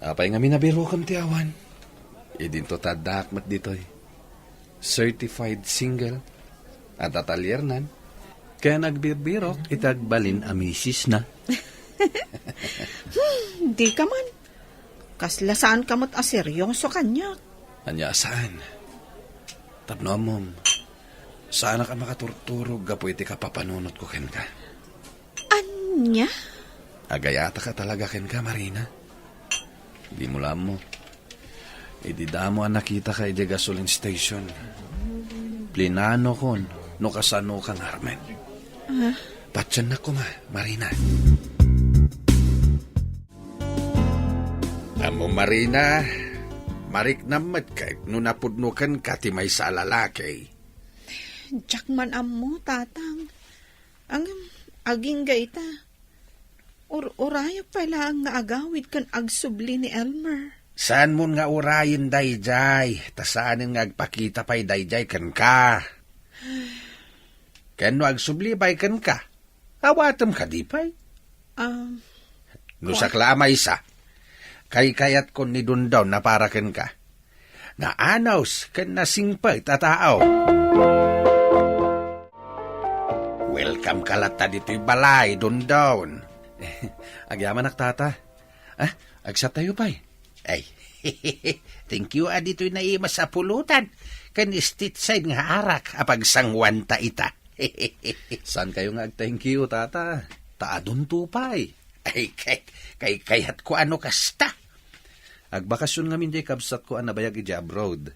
Apay nga minabiro kam ti awan. Idinto tadakmat ditoy. Certified single. At atalyernan. Kaya nagbibirok itagbalin amisis na. Di ka man. Kasla saan ka mo't aseryoso kanya. Anya saan? Tapno mom. Saan ka makaturturog gapo iti kapapanunot ko ken ka? Anya? Agayata ka talaga ken ka, Marina. Di mo lam mo. Ididamo ang nakita ka iti gasoline station. Plinano kon, no kasano kang Armen. Patsan na ko Marina. Amo Marina, marik namat ka, no napudnukan ka ti may sa lalaki. Jack man amo, tatang. Ang aging gaita. Urayo pala ang nga agawid kan agsubli ni Elmer. Saan mo nga urayin dayjay? Tasaanin nga agpakita pa'y dayjay kan ka. Ken no agsubli pa'y kan ka. Awatam ka di pa'y. No sakla may isa. Kay-kayat kon ni Dundaw na para ken ka. Na anaws ken nasingpay tataaw. Welcome ka lata dito'y balay, Dundaw. Agyaman tata. Agsat tayo pa'y. Ay, thank you dito'y naimas sa pulutan. Ken istit side nga arak apag sangwanta ita. San kayo nga thank you, tata? Taadun tupay. Ay, kayat ko ano kasta. Agbakasyon nga min jay kabsat ko anabayag iti abroad.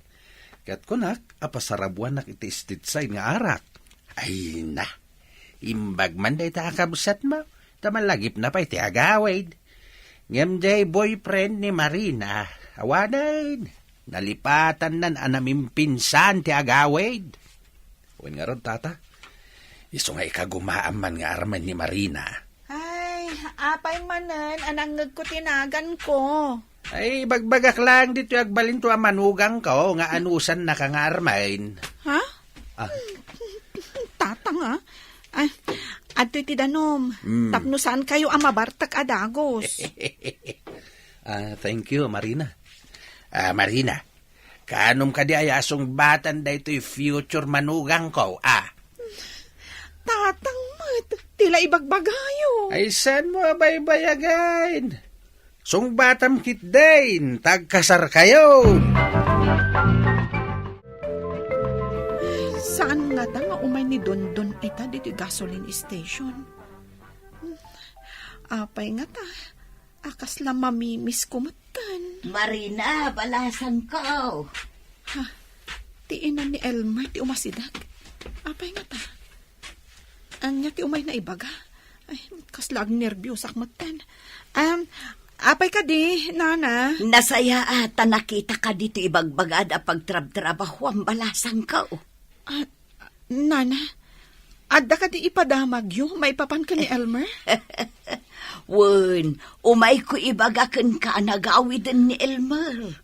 Kat ko nak, apasarabuan nak iti istitsay nga arak. Ay na, imbag man day ta kabsat mo, tamalagip na pa iti agawid. Ngem jay boyfriend ni Marina, awanan, nalipatan nan anaming pinsan ti agawid. Uwan nga ron, tata, iso nga ikagumaaman nga arman ni Marina. Ay, apay manan, anang ko tinagan ko. Ay, bagbagak lang dito agbalin to manugang ko, nga anusan na kang armain. Ha? Tatang, ha? Ay, ato iti danom. Tapno saan kayo amabartak adagos? Thank you, Marina. Marina, kaanong ka di ayasong batan da ito'y future manugang ko, Tatang mat, tila ibagbagayo. Ay, saan mo abaybayagain? Sung batam kit din, tagkasar kayo. Saan nga da nga umay ni Dondon ita dito gasoline station? Apay nga ta, akas lang mamimis kumatan. Marina, balasan ko. Tiinan ni Elmer, ti umasidag. Apay nga ta. Anya ti umay na ibaga. Ay, kaslag nervyos akmatan. Apay ka di, nana. Nasaya ata nakita ka dito ibagbagad a pagtrab-trabaho ang balasan ko. Nana, adda ka di ipadamag yung maipapan ka ni Elmer? Wen, umay ko ibagakan ka nagawiden ni Elmer.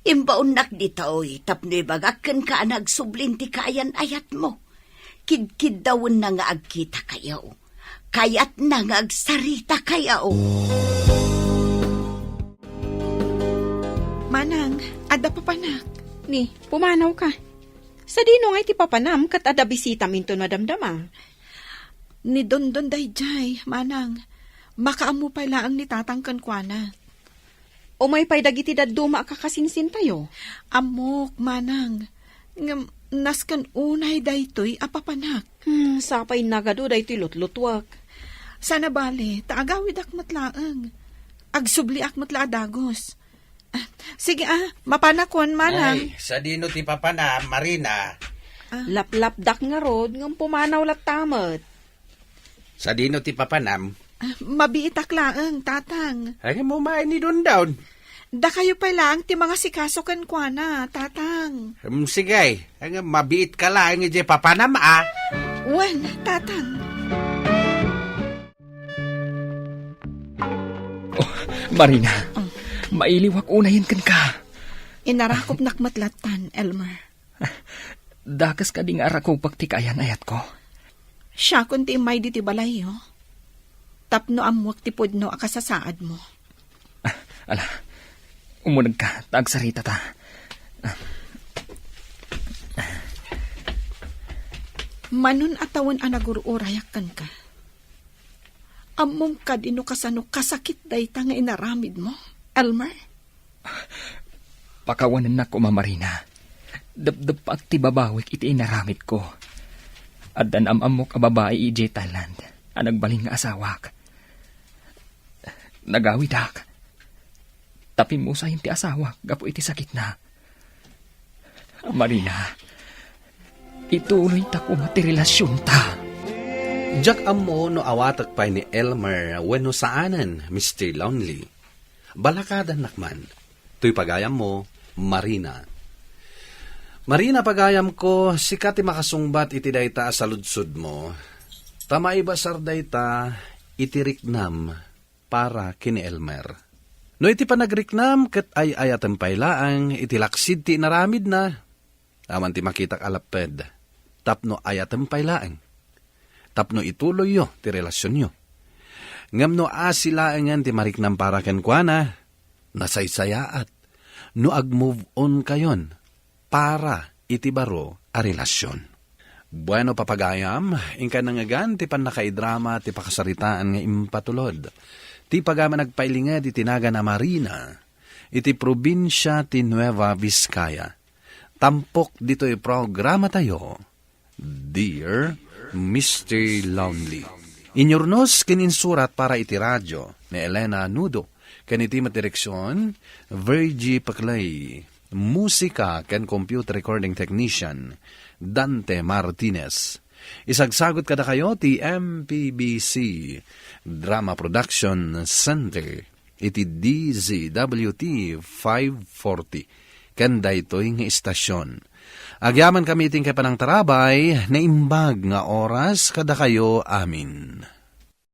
Imbaon nak ditoy, tapno ibagakan ka nagsublinti kayan ayat mo. Kidkid dawon na nga agkita kayo. Kayat na nga agsarita kayo. Manang, ada papanak. Ni, pumanaw ka. Sa dino nga iti papanam kat ada bisita minto na damdama. Ni Dondon Dayjay, manang. Makaamu pa lang ni tatangkan kwa na. O may pay dagiti daduma kakasinsin tayo. Amok, manang. Naskan unay daytoy apapanak. Sapay nagado daytoy lutlutwak. Sana bale, taagawid akmat laang. Agsubli akmat laadagos. Sige mapanakon, manang. Ay, sa dino ti papana, Marina. Laplapdak nga rod, ng pumanaw lat tamat. Sa dino ti papanam. Mabiitak laang, tatang. Ay, mo main ni doon down. Da kayo pa lang ti mga sikasokan kwa na, tatang. Sige, ang mabiit ka lang iti papanam, Wen, tatang. Marina, mailiwak unayin kan ka. Inarakop nakmatlatan, Elmer. Dakas ka ding arakong pagtikayan ayat ko. Siya kunti may diti balayo. Tapno amwak ti pudno akasasaad mo. Ala, umunag ka, tagsarita ta. Manon atawan anagururayak kan ka. Amom ka dino kasano kasakit day ta nga inaramid mo, Elmer. Pakawanan na ko, Marina. Dabdab pa ti babawik iti inaramid ko. At dan amok a babae ije Thailand, ang nagbaling nga asawak. Nagawidak. Tapi mo sa ti asawak, gapo iti sakit na. Marina, ituloy ta ko matirelasyon ta. Jak amo no awatak pa ni Elmer wenno saanan, Mr. Lonely. Balakadan nakman. Tuy pagayam mo, Marina. Marina, pagayam ko, sikat ti makasungbat iti dayta sa ludsud mo. Tama ibasar dayta iti riknam para kini Elmer. No iti panagriknam ket ay ayatan paylaang iti laksid ti naramid na. Aman ti makitak alaped. Tapno ayatan paylaang. Tapno ituloy yo ti relasyon yo. Ngam no asilaangan ti mariknam para ken kuana, nasaysayaat. No ag-move on kayon para iti baro a relasyon. Bueno, papagayam, ingka nangagan ti panakaidrama ti pakasaritaan nga impatulod. Ti pagama nagpailingad iti naga na Marina, iti probinsya ti Nueva Vizcaya. Tampok dito'y programa tayo, Dear Mr. Lonely. Inyurnos kininsurat para iti radyo ni Elena Nudo, kaniti matireksyon, Virgie Paclay, musika ken computer recording technician, Dante Martinez. Isagsagot kada kayo ti MPBC Drama Production Center, iti DZWT 540, kanda ito'y nga istasyon. Agyaman kami iting kay panang tarabay na imbag nga oras kada kayo amin.